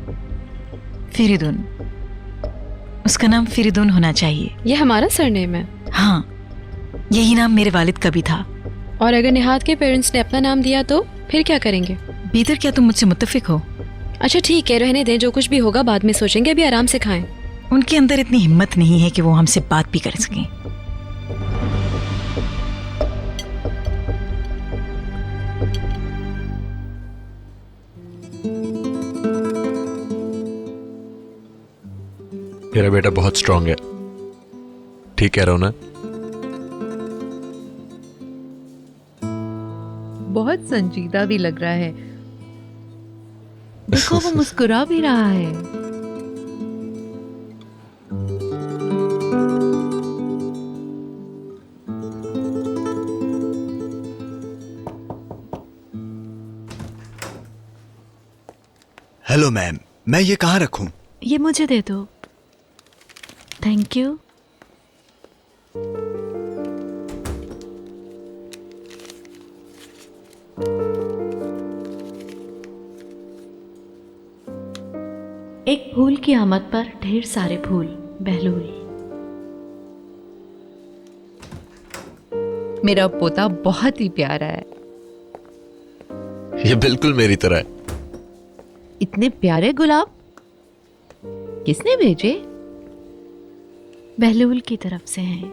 फिरिदुन, उसका नाम फिरिदुन होना चाहिए। ये हमारा सरनेम है। हाँ, यही नाम मेरे वालिद का भी था। और अगर निहाद के पेरेंट्स ने अपना नाम दिया तो फिर क्या करेंगे? बेहतर, क्या तुम मुझसे मुत्तफिक हो? अच्छा ठीक है, रहने दें, जो कुछ भी होगा बाद में सोचेंगे, अभी आराम से खाएं। उनके अंदर इतनी हिम्मत नहीं है कि वो हमसे बात भी कर सकें। मेरा बेटा बहुत स्ट्रांग है, ठीक कह रहा हूं ना? बहुत संजीदा भी लग रहा है। देखो वो मुस्कुरा भी रहा है। हेलो मैम, मैं ये कहाँ रखूं? ये मुझे दे दो। Thank you. एक फूल की आमद पर ढेर सारे फूल। बहलूल। मेरा पोता बहुत ही प्यारा है। ये बिल्कुल मेरी तरह है। इतने प्यारे गुलाब किसने भेजे? बहलूल की तरफ से हैं।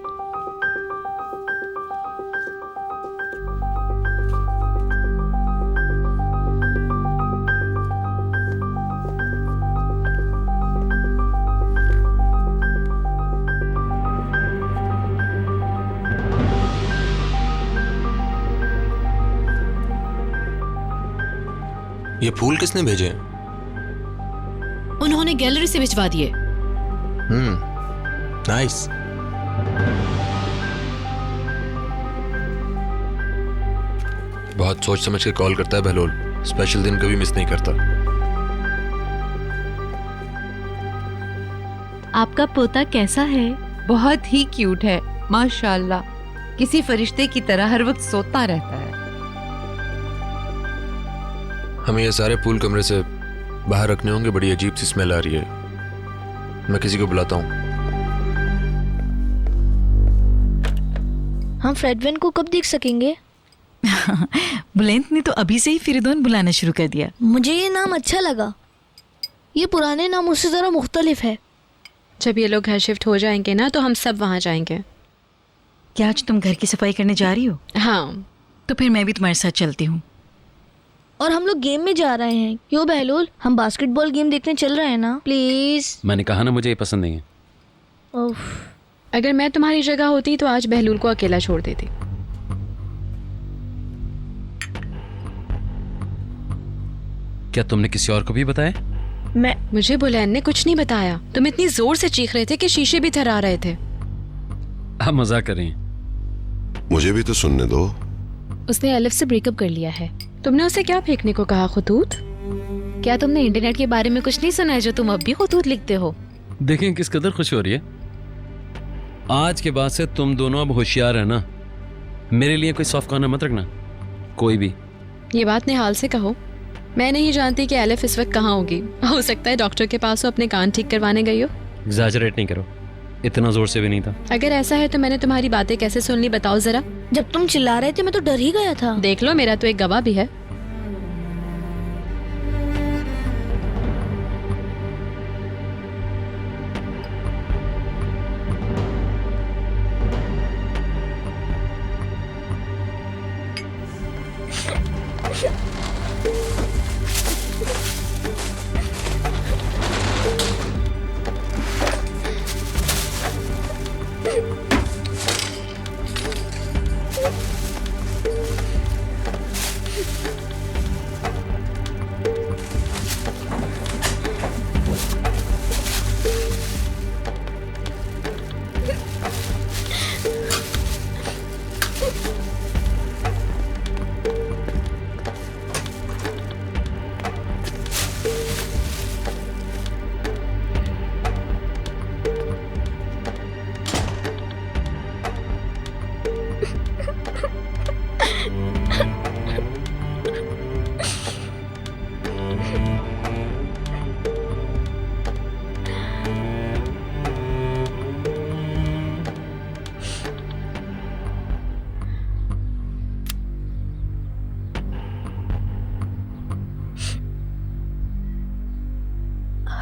ये फूल किसने भेजे? उन्होंने गैलरी से भिजवा दिए। नाइस। बहुत सोच समझ के कॉल करता है बहलोल, स्पेशल दिन कभी मिस नहीं करता। आपका पोता कैसा है? बहुत ही क्यूट है माशाल्लाह। किसी फरिश्ते की तरह हर वक्त सोता रहता है। हमें ये सारे फूल कमरे से बाहर रखने होंगे, बड़ी अजीब सी स्मेल आ रही है। मैं किसी को बुलाता हूँ। हम फ्रेडविन को कब देख सकेंगे? बुलेंत ने तो अभी से ही फिरिदौन बुलाना शुरू कर दिया। मुझे ये नाम अच्छा लगा। ये पुराने नामों से जरा मुख्तलिफ है। जब ये लोग घर शिफ्ट हो जाएंगे ना तो हम सब वहाँ जाएंगे। क्या आज तुम घर की सफाई करने जा रही हो? हाँ। तो फिर मैं भी तुम्हारे साथ चलती हूँ। और हम लोग गेम में जा रहे हैं। क्यों बहलोल, हम बास्केटबॉल गेम देखने चल रहे हैं ना? प्लीज। मैंने कहा ना मुझे ये पसंद नहीं है। उफ। अगर मैं तुम्हारी जगह होती तो आज बहलूल को अकेला छोड़ देती। क्या तुमने किसी और को भी बताया? मुझे बुलैन ने कुछ नहीं बताया। तुम इतनी जोर से चीख रहे थे कि शीशे भी थर्रा रहे थे। आप मजाक कर रही हैं। मुझे भी तो सुनने दो। उसने अलिफ से ब्रेकअप कर लिया है। तुमने उसे क्या फेंकने को कहा खुतूत? क्या तुमने इंटरनेट के बारे में कुछ नहीं सुना है जो तुम अब भी खुतूत लिखते हो? देखें किस कदर खुश हो रही है। आज के बाद से तुम दोनों अब होशियार है ना। मेरे लिए कोई सॉफ्ट कॉर्नर मत रखना, कोई भी। ये बात निहाल से कहो। मैं नहीं जानती कि अलिफ इस वक्त कहाँ होगी। हो सकता है डॉक्टर के पास हो, अपने कान ठीक करवाने गई हो। एग्जैजरेट नहीं करो, इतना जोर से भी नहीं था। अगर ऐसा है तो मैंने तुम्हारी बातें कैसे सुन ली बताओ जरा। जब तुम चिल्ला रहे थे मैं तो डर ही गया था। देख लो, मेरा तो एक गवाह भी है।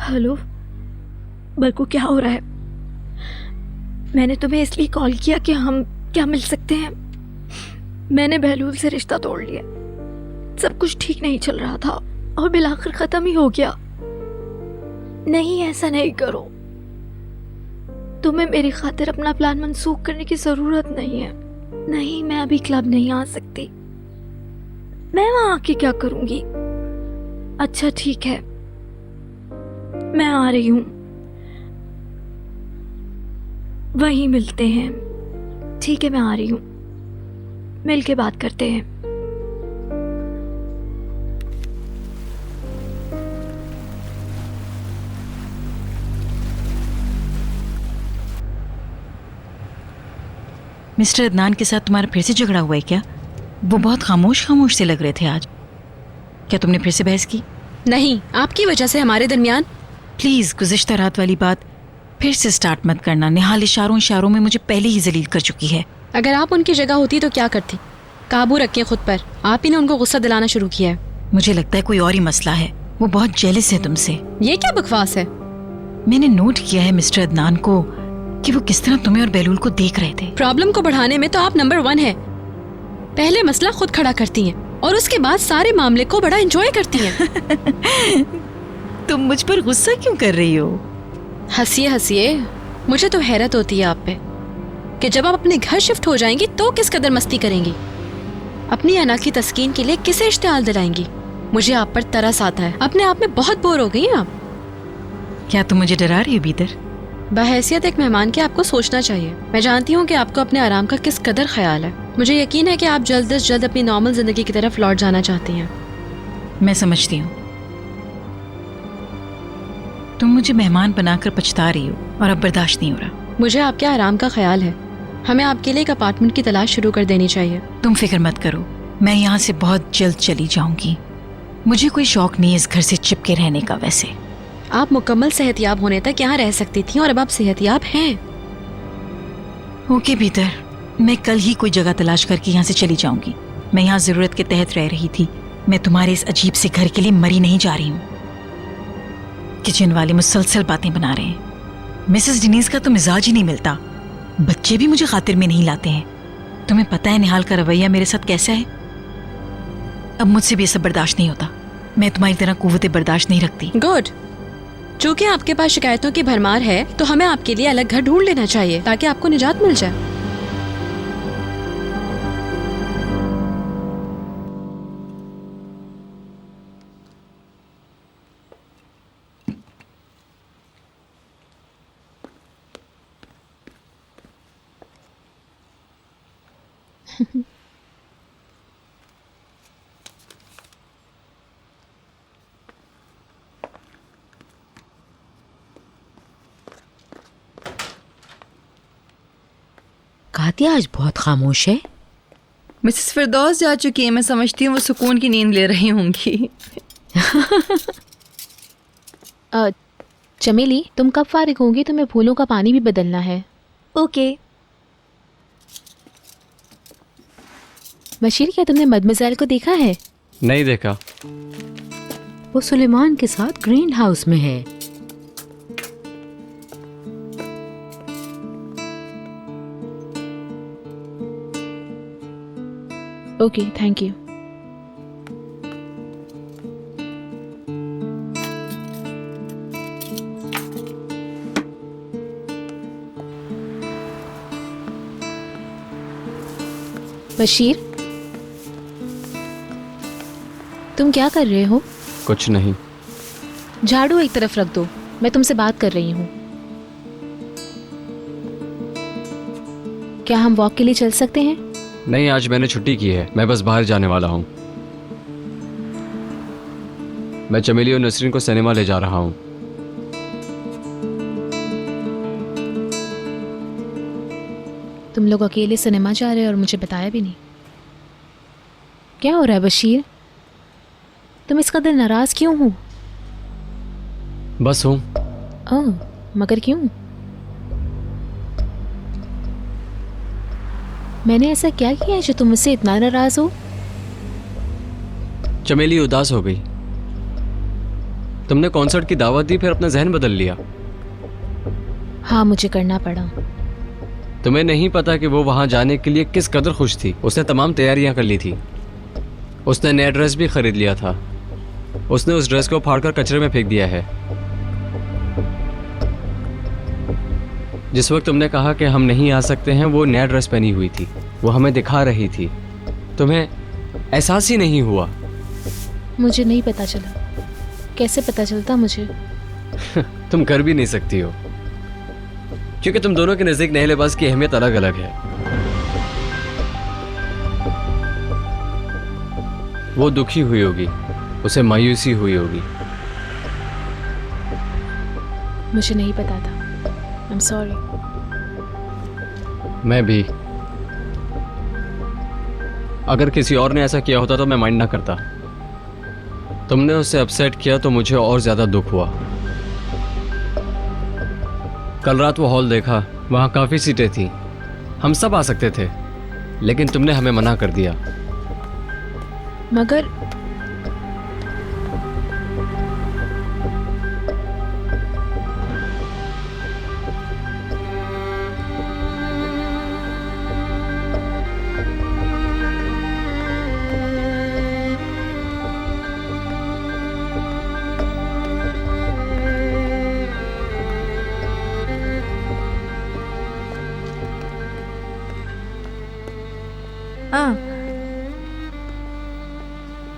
हेलो बल्कु, क्या हो रहा है? मैंने तुम्हें इसलिए कॉल किया कि हम क्या मिल सकते हैं? मैंने बहलूल से रिश्ता तोड़ लिया। सब कुछ ठीक नहीं चल रहा था और बिल आखिर खत्म ही हो गया। नहीं, ऐसा नहीं करो। तुम्हें मेरी खातिर अपना प्लान मंसूख करने की जरूरत नहीं है। नहीं, मैं अभी क्लब नहीं आ सकती। मैं वहां आके क्या करूंगी? अच्छा ठीक है, मैं आ रही हूं, वहीं मिलते हैं। ठीक है, मैं आ रही हूं, मिल के बात करते हैं। मिस्टर अदनान के साथ तुम्हारा फिर से झगड़ा हुआ है क्या? वो बहुत खामोश खामोश से लग रहे थे आज। क्या तुमने फिर से बहस की? नहीं, आपकी वजह से हमारे दरमियान। प्लीज गुज़िश्ता रात वाली बात फिर से स्टार्ट मत करना। निहाल इशारों में मुझे पहले ही जलील कर चुकी है। अगर आप उनकी जगह होती तो क्या करती? काबू रखें खुद पर। आप ही ने उनको गुस्सा दिलाना शुरू किया है। मुझे लगता है कोई और ही मसला है। वो बहुत जेलस है तुमसे। ये क्या बकवास है? मैंने नोट किया है मिस्टर अदनान को कि वो किस तरह तुम्हें और बहलूल को देख रहे थे। प्रॉब्लम को बढ़ाने में तो आप नंबर 1 है। पहले मसला खुद खड़ा करती हैं और उसके बाद सारे मामले को बड़ा एंजॉय करती हैं। तुम मुझ पर गुस्सा क्यों कर रही हो? हंसिए हंसिए। मुझे तो हैरत होती है आप पे कि जब आप अपने घर शिफ्ट हो जाएंगी तो किस कदर मस्ती करेंगी, अपनी अना की तस्कीन के लिए किसे इश्तियाल दिलाएंगी। मुझे आप पर तरस आता है। अपने आप में बहुत बोर हो गई हैं आप। क्या तुम मुझे डरा रही हो बीदर? बहैसियत एक मेहमान के आपको सोचना चाहिए। मैं जानती हूँ कि आपको अपने आराम का किस कदर ख्याल है। मुझे यकीन है कि आप जल्द से जल्द अपनी नॉर्मल जिंदगी की तरफ लौट जाना चाहती हैं। मैं समझती हूँ। तुम मुझे मेहमान बनाकर पछता रही हो और अब बर्दाश्त नहीं हो रहा। मुझे आपके आराम का ख्याल है। हमें आपके लिए एक अपार्टमेंट की तलाश शुरू कर देनी चाहिए। तुम फिक्र मत करो, मैं यहाँ से बहुत जल्द चली जाऊंगी। मुझे कोई शौक नहीं इस घर से चिपके रहने का। वैसे आप मुकम्मल सेहतियाब होने तक यहाँ रह सकती थी और अब आप सेहतियाब हैं। ओके बीदर, मैं कल ही कोई जगह तलाश करके यहाँ से चली जाऊंगी। मैं यहाँ जरूरत के तहत रह रही थी। मैं तुम्हारे इस अजीब से घर के लिए मरी नहीं जा रही हूँ। किचन वाले मुसलसल बातें बना रहे हैं। मिसेस डिनीज का तो मिजाज ही नहीं मिलता। बच्चे भी मुझे खातिर में नहीं लाते हैं। तुम्हें पता है निहाल का रवैया मेरे साथ कैसा है। अब मुझसे भी ये सब बर्दाश्त नहीं होता। मैं तुम्हारी तरह कुव्वत बर्दाश्त नहीं रखती। गुड। चूंकि आपके पास शिकायतों की भरमार है तो हमें आपके लिए अलग घर ढूंढ लेना चाहिए ताकि आपको निजात मिल जाए। कातिया आज बहुत खामोश है। मिसेस फिरदौस जा चुकी है। मैं समझती हूँ वो सुकून की नींद ले रही होंगी। चमेली, तुम कब फारिग होंगी? तुम्हें फूलों का पानी भी बदलना है। ओके। बशीर, क्या तुमने मदमज़ैल को देखा है? नहीं देखा। वो सुलेमान के साथ ग्रीन हाउस में है। Okay, thank you. बशीर, तुम क्या कर रहे हो? कुछ नहीं। झाड़ू एक तरफ रख दो, मैं तुमसे बात कर रही हूँ। क्या हम वॉक के लिए चल सकते हैं? नहीं, आज मैंने छुट्टी की है। मैं बस बाहर जाने वाला हूँ। मैं चमेली और नसरीन को सिनेमा ले जा रहा हूँ। तुम लोग अकेले सिनेमा जा रहे हो और मुझे बताया भी नहीं। क्या हो रहा है बशीर? तुम इस कदर नाराज क्यों हो? बस हूँ। ओह, मगर क्यों? मैंने ऐसा क्या किया है जो तुम मुझसे इतना नाराज हो? चमेली उदास हो गई। तुमने कॉन्सर्ट की दावत दी, फिर अपना जहन बदल लिया। हाँ, मुझे करना पड़ा। तुम्हें नहीं पता कि वो वहां जाने के लिए किस कदर खुश थी। उसने तमाम तैयारियां कर ली थी। उसने नया ड्रेस भी खरीद लिया था। उसने उस ड्रेस को फाड़कर कचरे में फेंक दिया है। जिस वक्त तुमने कहा कि हम नहीं आ सकते हैं, वो नया ड्रेस पहनी हुई थी। वो हमें दिखा रही थी। तुम्हें एहसास ही नहीं हुआ। मुझे नहीं पता चला। कैसे पता चलता मुझे? तुम कर भी नहीं सकती हो, क्योंकि तुम दोनों के नजदीक नए लिबास की अहमियत अलग अलग है। वो दुखी हुई होगी, उसे मायूसी हुई होगी। मुझे नहीं पता था। आई एम सॉरी। मैं भी। अगर किसी और ने ऐसा किया होता तो मैं माइंड ना करता। तुमने उससे अपसेट किया तो मुझे और ज्यादा दुख हुआ। कल रात वो हॉल देखा, वहां काफी सीटें थी। हम सब आ सकते थे, लेकिन तुमने हमें मना कर दिया। मगर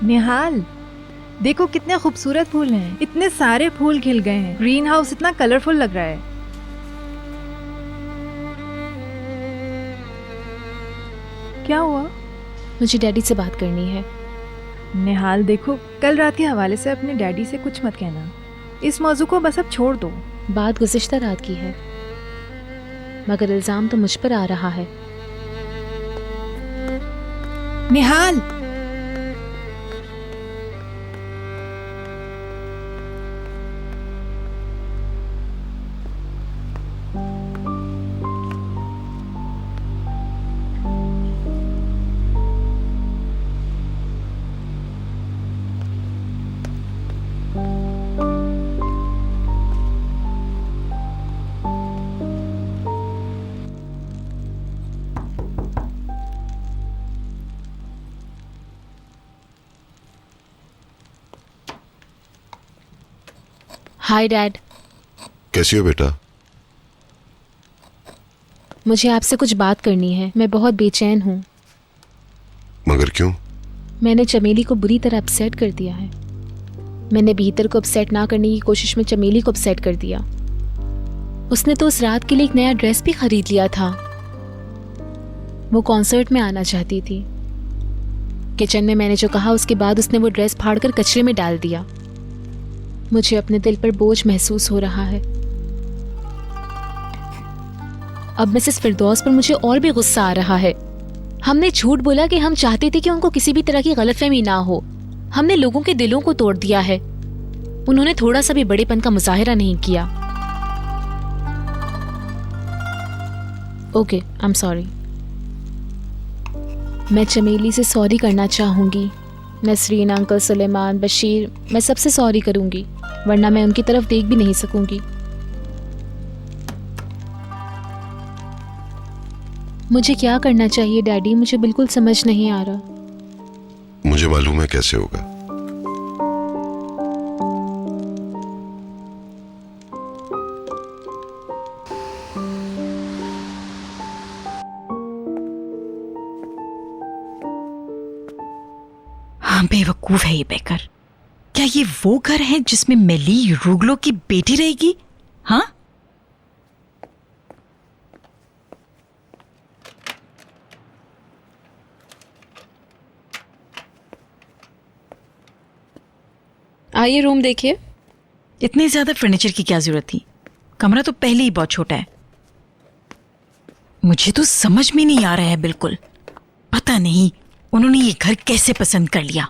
निहाल, देखो कितने खूबसूरत फूल हैं। इतने सारे फूल खिल गए हैं। ग्रीन हाउस इतना कलरफुल लग रहा है। क्या हुआ? मुझे डैडी से बात करनी है। निहाल देखो, कल रात के हवाले से अपने डैडी से कुछ मत कहना। इस मौजू को बस अब छोड़ दो। बात गुज़िश्ता रात की है, मगर इल्ज़ाम तो मुझ पर आ रहा है। निहाल, हाय डैड। कैसी हो बेटा? मुझे आपसे कुछ बात करनी है। मैं बहुत बेचैन हूँ। मगर क्यों? मैंने चमेली को बुरी तरह अपसेट कर दिया है। मैंने भीतर को अपसेट ना करने की कोशिश में चमेली को अपसेट कर दिया। उसने तो उस रात के लिए एक नया ड्रेस भी खरीद लिया था। वो कॉन्सर्ट में आना चाहती थी। किचन में मैंने जो कहा उसके बाद उसने वो ड्रेस फाड़कर कचरे में डाल दिया। मुझे अपने दिल पर बोझ महसूस हो रहा है। अब मिसेस फिरदौस पर मुझे और भी गुस्सा आ रहा है। हमने झूठ बोला कि हम चाहते थे कि उनको किसी भी तरह की गलतफहमी ना हो। हमने लोगों के दिलों को तोड़ दिया है। उन्होंने थोड़ा सा भी बड़ेपन का मुजाहिरा नहीं किया। Okay, I am sorry. मैं चमेली से सॉरी करना चाहूंगी। नसरीन, अंकल सुलेमान, बशीर, मैं सबसे सॉरी करूंगी, वरना मैं उनकी तरफ देख भी नहीं सकूंगी। मुझे क्या करना चाहिए डैडी? मुझे बिल्कुल समझ नहीं आ रहा। मुझे मालूम है कैसे होगा। हाँ, बेवकूफ है ये बेकर। क्या ये वो घर है जिसमें मेली रूगलो की बेटी रहेगी? हाँ, आइए रूम देखिए। इतने ज्यादा फर्नीचर की क्या जरूरत थी? कमरा तो पहले ही बहुत छोटा है। मुझे तो समझ में नहीं आ रहा है बिल्कुल। पता नहीं उन्होंने ये घर कैसे पसंद कर लिया।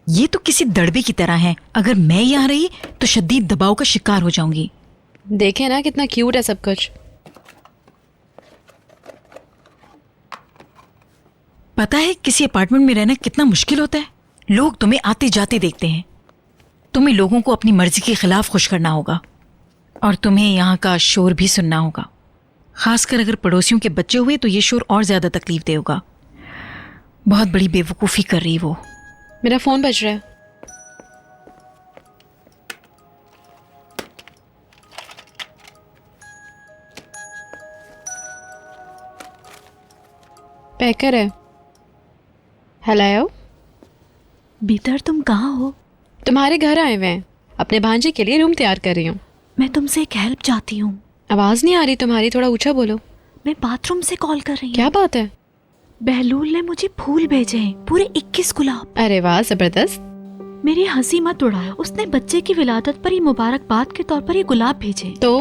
ये तो किसी दड़बे की तरह है। अगर मैं यहाँ रही तो शदीद दबाव का शिकार हो जाऊंगी। देखें ना कितना क्यूट है सब कुछ। पता है किसी अपार्टमेंट में रहना कितना मुश्किल होता है। लोग तुम्हें आते जाते देखते हैं। तुम्हें लोगों को अपनी मर्जी के खिलाफ खुश करना होगा और तुम्हें यहाँ का शोर भी सुनना होगा। खासकर अगर पड़ोसियों के बच्चे हुए तो ये शोर और ज्यादा तकलीफ दे होगा। बहुत बड़ी बेवकूफ़ी कर रही वो। मेरा फोन बज रहा है। पैकर है। हेलो बीतर, तुम कहाँ हो? तुम्हारे घर आए हुए हैं, अपने भांजे के लिए रूम तैयार कर रही हूँ। मैं तुमसे एक हेल्प चाहती हूँ। आवाज नहीं आ रही तुम्हारी, थोड़ा ऊंचा बोलो। मैं बाथरूम से कॉल कर रही हूँ। क्या बात है? बहलूल ने मुझे फूल भेजे हैं, पूरे 21 गुलाब। अरे वाह, जबरदस्त। मेरी हंसी मत उड़ाओ। उसने बच्चे की विलादत पर ही मुबारकबाद के तौर पर ये गुलाब भेजे। तो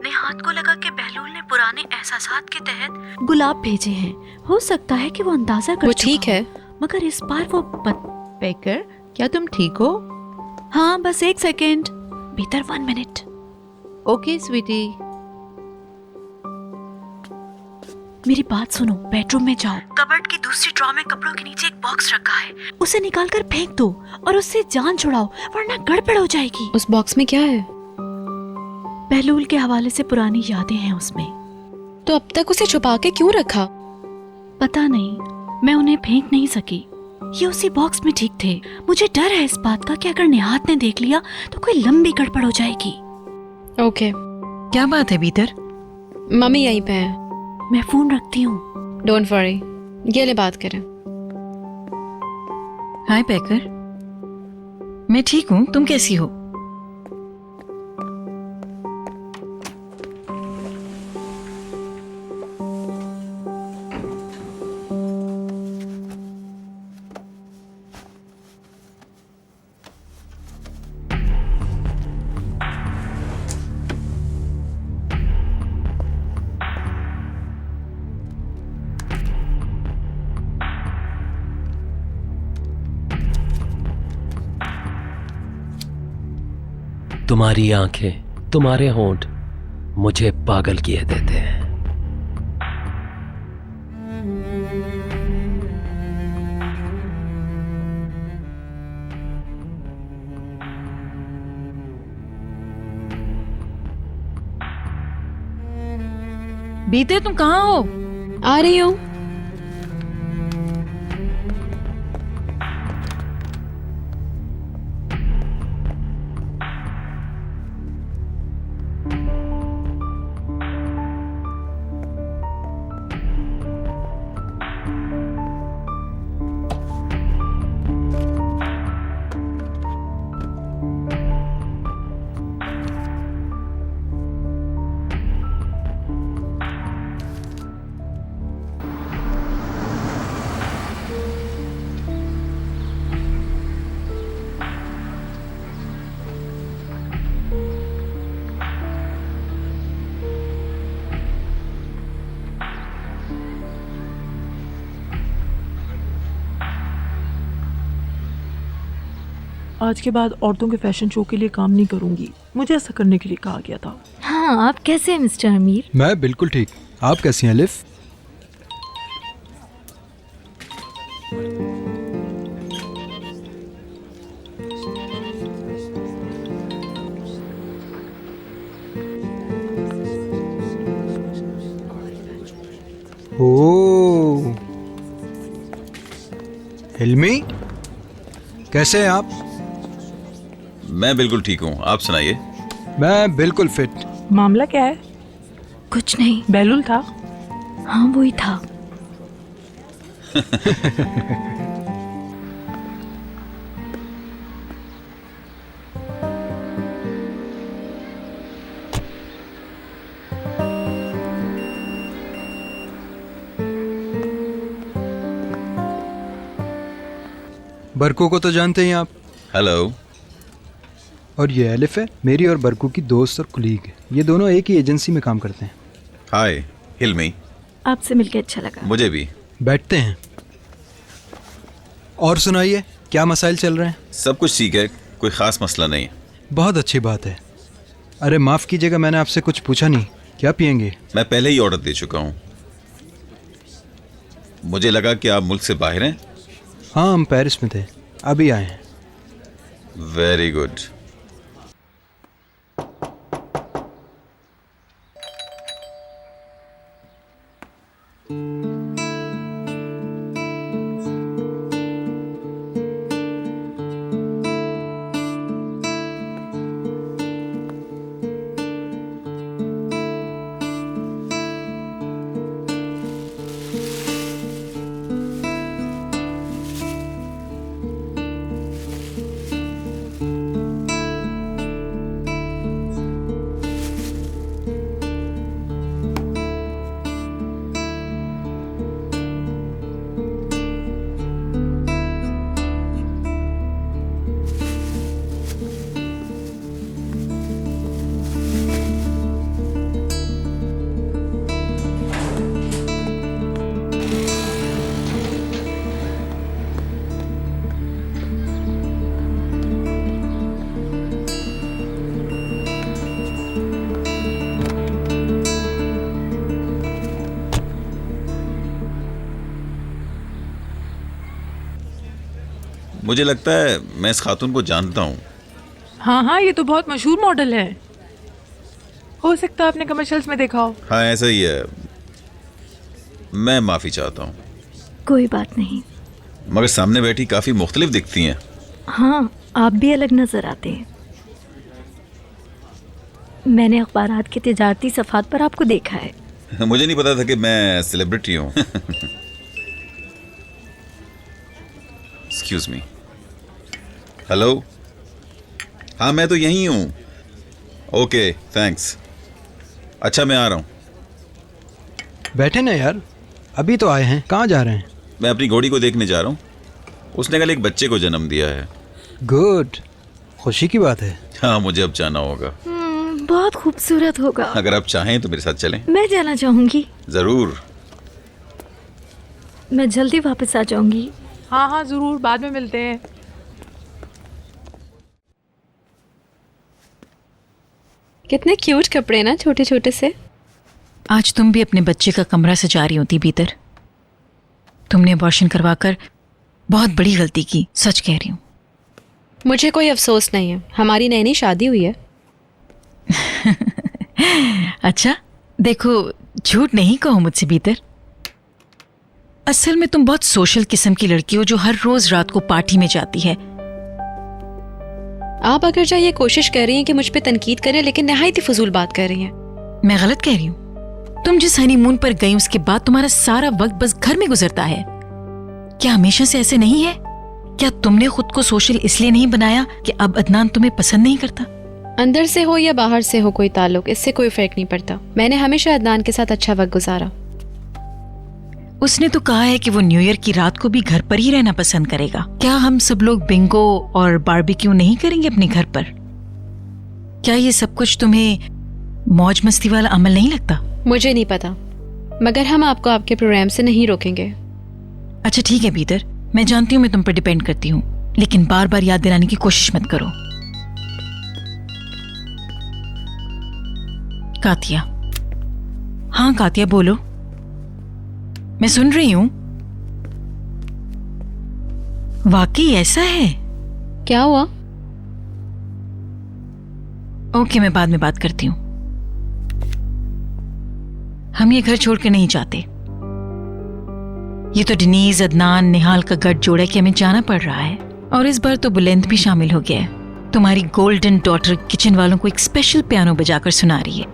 नेहात को लगा कि बहलूल ने पुराने एहसासात के तहत गुलाब भेजे हैं। हो सकता है कि वो अंदाजा कर वो चुका ठीक है, हो, मगर इस बार वो पैकर, क्या तुम ठीक हो? हाँ, बस 1 सेकेंड। भीतर 1 मिनट। ओके स्वीटी। मेरी बात सुनो, बेडरूम में जाओ। कबर्ड की दूसरी ड्रॉ में कपड़ों के नीचे एक बॉक्स रखा है, उसे निकाल कर फेंक दो और उससे जान छुड़ाओ, वरना गड़बड़ हो जाएगी। उस बॉक्स में क्या है? बहलूल के हवाले से पुरानी यादें हैं उसमें। तो अब तक उसे छुपा के क्यों रखा? पता नहीं, मैं उन्हें फेंक नहीं सकी। ये उसी बॉक्स में ठीक थे। मुझे डर है इस बात का कि अगर नेहात ने देख लिया तो कोई लंबी गड़बड़ हो जाएगी। ओके। क्या बात है बीतर? मम्मी यहीं पे है। मैं फोन रखती हूँ। डोंट वरी, ये ले बात करें। हाय पैकर, मैं ठीक हूँ, तुम कैसी हो? तुम्हारी आंखें, तुम्हारे होंठ मुझे पागल किए देते हैं। बीते, तुम कहाँ हो? आ रही हूँ। आज के बाद औरतों के फैशन शो के लिए काम नहीं करूंगी। मुझे ऐसा करने के लिए कहा गया था। हाँ, आप कैसे हैं मिस्टर अमीर? मैं बिल्कुल ठीक। आप कैसी हैं लिफ? ओह, हिल्मी, कैसे हैं आप? मैं बिल्कुल ठीक हूँ, आप सुनाइए। मैं बिल्कुल फिट। मामला क्या है? कुछ नहीं। बहलूल था? हाँ, वो ही था। बरकू को तो जानते ही आप। हेलो। और ये एलिफ है, मेरी और बरकू की दोस्त और कुलीग। ये दोनों एक ही एजेंसी में काम करते हैं। हाय हिल्मी। आपसे मिलकर अच्छा लगा। मुझे भी। बैठते हैं। और सुनाइए, क्या मसाइल चल रहे हैं? सब कुछ ठीक है, कोई खास मसला नहीं है। बहुत अच्छी बात है। अरे माफ़ कीजिएगा, मैंने आपसे कुछ पूछा नहीं। क्या पियेंगे? मैं पहले ही ऑर्डर दे चुका हूँ। मुझे लगा कि आप मुल्क से बाहर हैं। हाँ, हम पेरिस में थे, अभी आए हैं। Very good. मुझे लगता है मैं इस खातून को जानता हूँ। हाँ हाँ, ये तो बहुत मशहूर मॉडल है। हो सकता है आपने कमर्शियल्स में देखा हो। हाँ ऐसा ही है। मैं माफी चाहता हूँ। कोई बात नहीं। मगर सामने बैठी काफी मुख्तलिफ दिखती हैं। हाँ, आप भी अलग नजर आते हैं। मैंने अखबारात के तिजारती सफ़ात पर आपको देखा है। मुझे नहीं पता था कि मैं सेलिब्रिटी हूँ। Excuse me. हेलो। हाँ मैं तो यहीं हूँ। Okay thanks. अच्छा मैं आ रहा हूँ। बैठे ना यार, अभी तो आए हैं। कहाँ जा रहे हैं? मैं अपनी घोड़ी को देखने जा रहा हूँ। उसने कल एक बच्चे को जन्म दिया है। गुड, खुशी की बात है। हाँ मुझे अब जाना होगा। बहुत खूबसूरत होगा। अगर आप चाहें तो मेरे साथ चलें। मैं जाना चाहूंगी। जरूर। मैं जल्दी वापस आ जाऊंगी। हाँ हाँ जरूर, बाद में मिलते हैं। कितने क्यूट कपड़े ना, छोटे छोटे से। आज तुम भी अपने बच्चे का कमरा सजा रही होती भीतर। तुमने अबॉर्शन करवाकर बहुत बड़ी गलती की, सच कह रही हूँ। मुझे कोई अफसोस नहीं है, हमारी नई नई शादी हुई है। अच्छा देखो, झूठ नहीं कहो मुझसे भीतर। असल में तुम बहुत सोशल किस्म की लड़की हो जो हर रोज रात को पार्टी में जाती है। आप अगर चाहे ये कोशिश कर रही हैं कि मुझ पे तनकीद करें, लेकिन नहायत ही फजूल बात कर रही हैं। मैं गलत कह रही हूँ? तुम जिस हनीमून पर गई उसके बाद तुम्हारा सारा वक्त बस घर में गुजरता है। क्या हमेशा से ऐसे नहीं है? क्या तुमने खुद को सोशल इसलिए नहीं बनाया कि अब अदनान तुम्हें पसंद नहीं करता? अंदर से हो या बाहर से हो कोई ताल्लुक, इससे कोई फर्क नहीं पड़ता। मैंने हमेशा अदनान के साथ अच्छा वक्त गुजारा। उसने तो कहा है कि वो न्यू ईयर की रात को भी घर पर ही रहना पसंद करेगा। क्या हम सब लोग बिंगो और बारबेक्यू नहीं करेंगे अपने घर पर? क्या ये सब कुछ तुम्हें मौज मस्ती वाला अमल नहीं लगता? मुझे नहीं पता, मगर हम आपको आपके प्रोग्राम से नहीं रोकेंगे। अच्छा ठीक है भीतर, मैं जानती हूँ मैं तुम पर डिपेंड करती हूँ, लेकिन बार बार याद दिलाने की कोशिश मत करो। कातिया। हाँ कातिया बोलो, मैं सुन रही हूं। वाकई ऐसा है? क्या हुआ? ओके मैं बाद में बात करती हूं। हम ये घर छोड़ कर नहीं जाते। ये तो डिनीज, अदनान, निहाल का गठ जोड़ा कि हमें जाना पड़ रहा है। और इस बार तो बुलंद भी शामिल हो गया है। तुम्हारी गोल्डन डॉटर किचन वालों को एक स्पेशल पियानो बजाकर सुना रही है।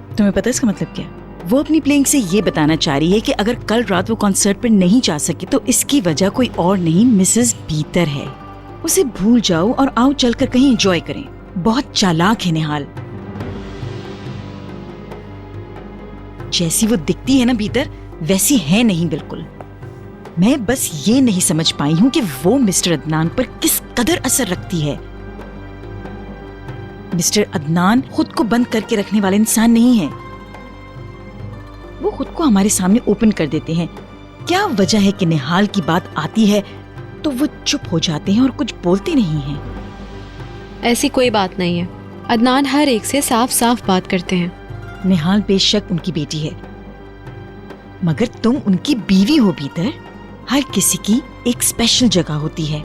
तुम्हें पता है इसका मतलब क्या? वो अपनी प्लेइंग से ये बताना चाह रही है कि अगर कल रात वो कॉन्सर्ट पर नहीं जा सकी तो इसकी वजह कोई और नहीं मिसेस बीतर है। उसे भूल जाओ और आओ चलकर कहीं एंजॉय करें। बहुत चालाक है निहाल। जैसी वो दिखती है ना भीतर, वैसी है नहीं बिल्कुल। मैं बस ये नहीं समझ पाई हूँ कि वो मिस्टर अदनान पर किस कदर असर रखती है। मिस्टर अदनान खुद को बंद करके रखने वाले इंसान नहीं है। वो खुद को हमारे सामने ओपन कर देते हैं। क्या वजह है कि निहाल की बात आती है तो वो चुप हो जाते हैं और कुछ बोलते नहीं हैं? ऐसी कोई बात नहीं है। अदनान हर एक से साफ साफ बात करते हैं। निहाल बेशक उनकी बेटी है, मगर तुम उनकी बीवी हो भीतर। हर किसी की एक स्पेशल जगह होती है।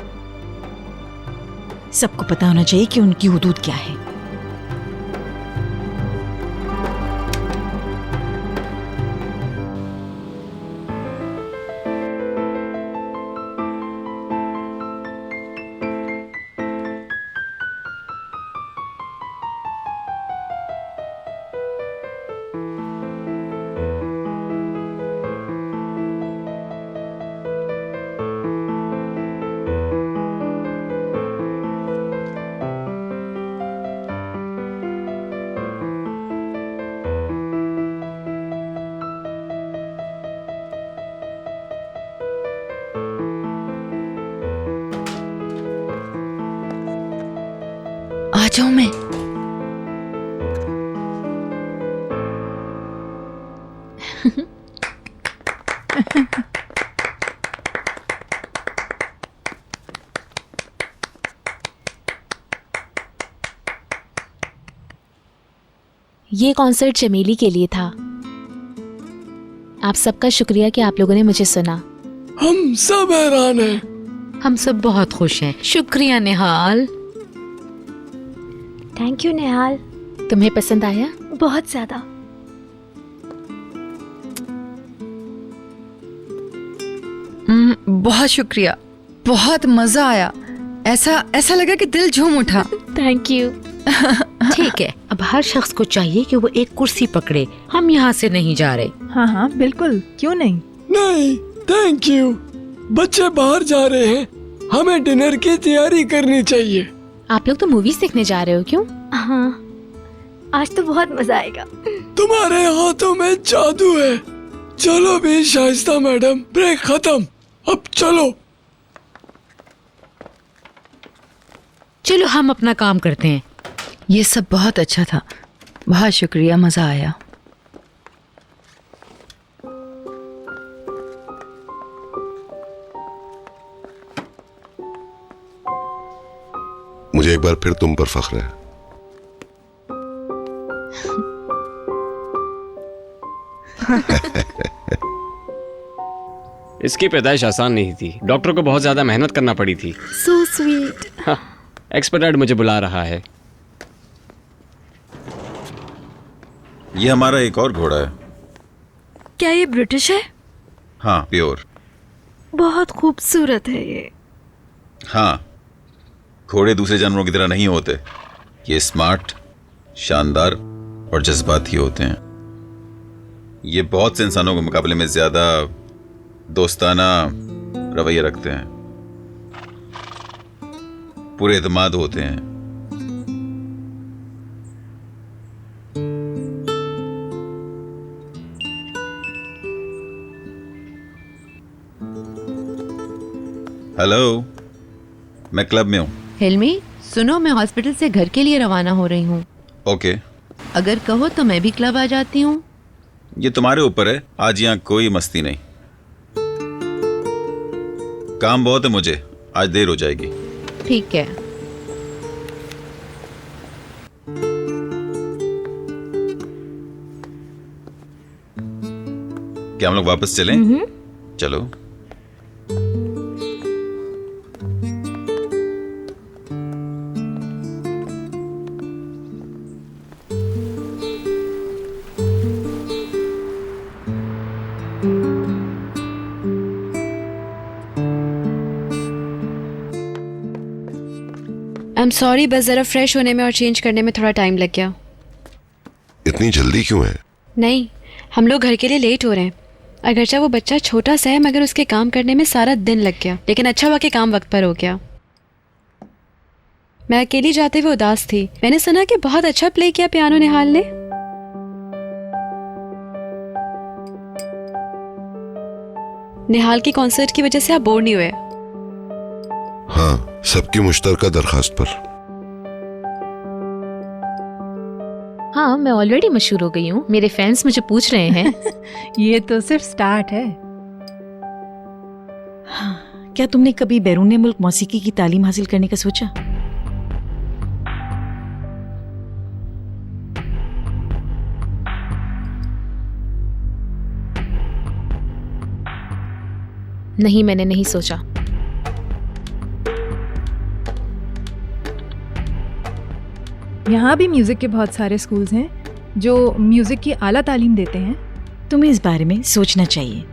सबको पता होना चाहिए कि उनकी हुदूद क्या है। आ जाऊं मैं? ये कॉन्सर्ट चमेली के लिए था। आप सबका शुक्रिया कि आप लोगों ने मुझे सुना। हम सब हैरान हैं। हम सब बहुत खुश हैं। शुक्रिया निहाल। थैंक यू निहाल। तुम्हें पसंद आया? बहुत ज्यादा। बहुत शुक्रिया, बहुत मजा आया। ऐसा लगा कि दिल झूम उठा। Thank you. ठीक है, अब हर शख्स को चाहिए कि वो एक कुर्सी पकड़े। हम यहाँ से नहीं जा रहे। हाँ हाँ बिल्कुल, क्यों नहीं। नहीं थैंक यू। बच्चे बाहर जा रहे हैं, हमें डिनर की तैयारी करनी चाहिए। आप लोग तो मूवीज देखने जा रहे हो, क्यों? हाँ, आज तो बहुत मजा आएगा। तुम्हारे हाथों में जादू है। चलो भी शाइस्ता मैडम, ब्रेक खत्म, अब चलो। चलो हम अपना काम करते हैं। ये सब बहुत अच्छा था, बहुत शुक्रिया, मजा आया। मुझे एक बार फिर तुम पर फख्र है। इसकी पैदाइश आसान नहीं थी। डॉक्टर को बहुत ज्यादा मेहनत करना पड़ी थी। So sweet. एक्सपर्ट मुझे बुला रहा है। ये हमारा एक और घोड़ा है। क्या ये ब्रिटिश है? हाँ, प्योर। बहुत खूबसूरत है ये। हाँ, घोड़े दूसरे जानवरों की तरह नहीं होते। ये स्मार्ट, शानदार और जज्बाती होते हैं। ये बहुत से इंसानों के मुकाबले में ज्यादा दोस्ताना रवैया रखते हैं, पूरे एतमाद होते हैं। हेलो, मैं क्लब में हूँ। हिल्मी, सुनो, मैं हॉस्पिटल से घर के लिए रवाना हो रही हूँ। ओके। अगर कहो तो मैं भी क्लब आ जाती हूँ। ये तुम्हारे ऊपर है। आज यहाँ कोई मस्ती नहीं। काम बहुत है मुझे, आज देर हो जाएगी। ठीक है। क्या हम लोग वापस चलें? चलो। आई एम सॉरी, बस ज़रा फ्रेश होने में और चेंज करने में थोड़ा टाइम लग गया। इतनी जल्दी क्यों है? नहीं, हम लोग घर के लिए लेट हो रहे हैं। अगरचे वो बच्चा छोटा सा है, मगर उसके काम करने में सारा दिन लग गया। लेकिन अच्छा हुआ कि काम वक्त पर हो गया। मैं अकेली जाते हुए उदास थी। मैंने सुना कि बहुत अच्छा प्ले किया पियानो निहाल ने। निहाल की कॉन्सर्ट की वजह से आप बोर नहीं हुए? हाँ, सबकी मुश्तरका दरखास्त पर। हाँ, मैं ऑलरेडी मशहूर हो गई हूँ। मेरे फैंस मुझे पूछ रहे हैं। ये तो सिर्फ स्टार्ट है। हाँ, क्या तुमने कभी बैरून मुल्क मौसीकी की तालीम हासिल करने का सोचा? नहीं, मैंने नहीं सोचा। यहाँ भी म्यूज़िक के बहुत सारे स्कूल्स हैं जो म्यूज़िक की आला तालीम देते हैं। तुम्हें इस बारे में सोचना चाहिए।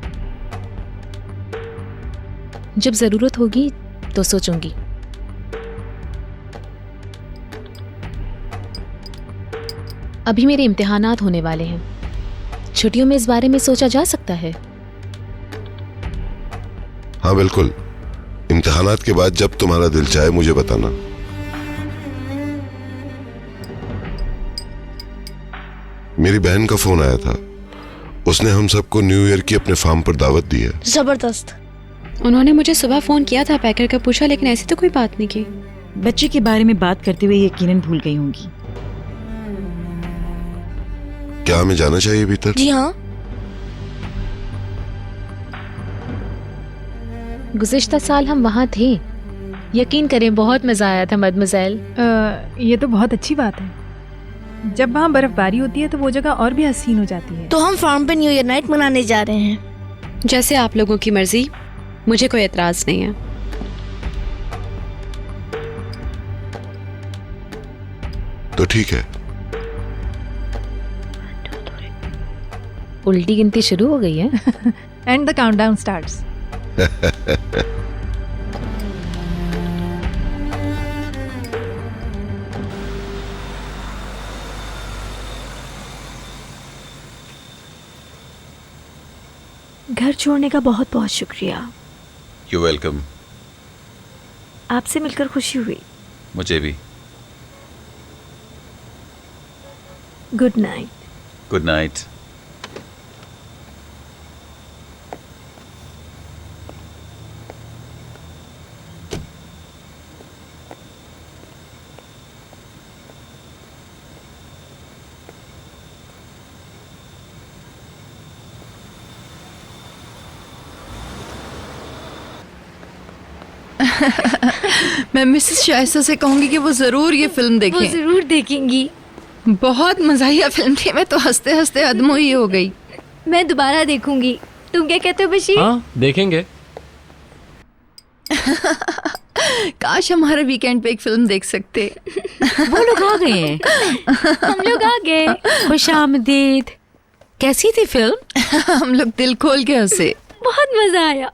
जब ज़रूरत होगी तो सोचूंगी। अभी मेरे इम्तिहानात होने वाले हैं। छुट्टियों में इस बारे में सोचा जा सकता है। हाँ बिल्कुल, इम्तिहानात के बाद जब तुम्हारा दिल चाहे मुझे बताना। मेरी बहन का फोन आया था, उसने हम सबको न्यू ईयर की अपने फार्म पर दावत दी है। जबरदस्त। उन्होंने मुझे सुबह फ़ोन किया था, पैकर का पूछा, लेकिन ऐसी तो कोई बात नहीं की। बच्चे के बारे में बात करते हुए यकीनन भूल गई होंगी। क्या हमें जाना चाहिए भीतर? जी हाँ। गुज़िश्ता साल हम वहाँ थे। यकीन करें बहुत मज़ा आया था मदमज़ैल। ये तो बहुत अच्छी बात है। जब वहाँ बर्फबारी होती है तो वो जगह और भी हसीन हो जाती है। तो हम फार्म पे न्यू ईयर नाइट मनाने जा रहे हैं। जैसे आप लोगों की मर्जी, मुझे कोई एतराज़ नहीं है। तो ठीक है। उल्टी गिनती शुरू हो गई है। And the countdown starts. घर छोड़ने का बहुत बहुत शुक्रिया। You welcome. आपसे मिलकर खुशी हुई। मुझे भी। Good night. Good night. मैं मिसेस शाइस्ता से कहूंगी कि वो जरूर ये फिल्म देखें। वो जरूर देखेंगी। बहुत मज़ाहिया फिल्म थी, मैं तो हंसते हंसते अदमोही हो गई। मैं दोबारा देखूंगी। तुम क्या कहते हो बशीर? हाँ देखेंगे। काश हमारे वीकेंड पे एक फिल्म देख सकते। वो लोग आ गए हैं। हम लोग आ गए। खुश आमदीद। कैसी थी फिल्म? हम लोग दिल खोल के हंसे। बहुत मजा आया।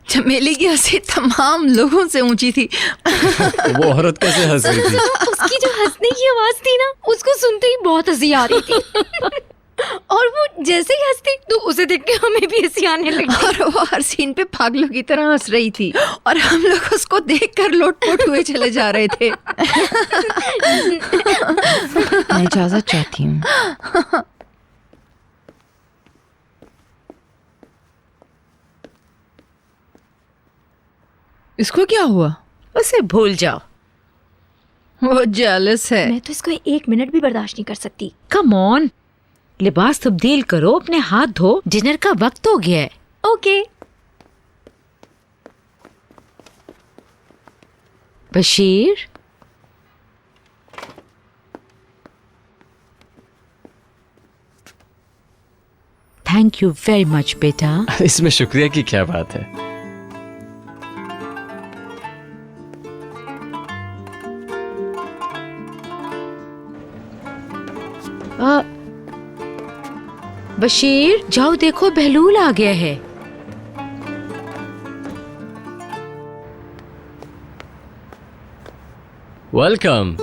चमेली की हंसी तमाम लोगों से ऊंची थी। वो औरत कैसे हंस रही थी? उसकी जो हंसने की आवाज थी ना, उसको सुनते ही बहुत हंसी आ रही थी। और वो जैसे ही हंसती तो उसे देख के हमें भी हंसी आने लगी। और वो हर सीन पे पागलों की तरह हंस रही थी और हम लोग उसको देखकर लोटपोट हुए चले जा रहे थे। मैं इजाजत चाहती हूँ। इसको क्या हुआ? उसे भूल जाओ। वो जेलस है। मैं तो इसको 1 मिनट भी बर्दाश्त नहीं कर सकती। कम ऑन, लिबास तब्दील करो, अपने हाथ धो, डिनर का वक्त हो गया है। Okay. Bashir, thank you very much बेटा। इसमें शुक्रिया की क्या बात है? बशीर जाओ देखो, बहलूल आ गया है। वेलकम।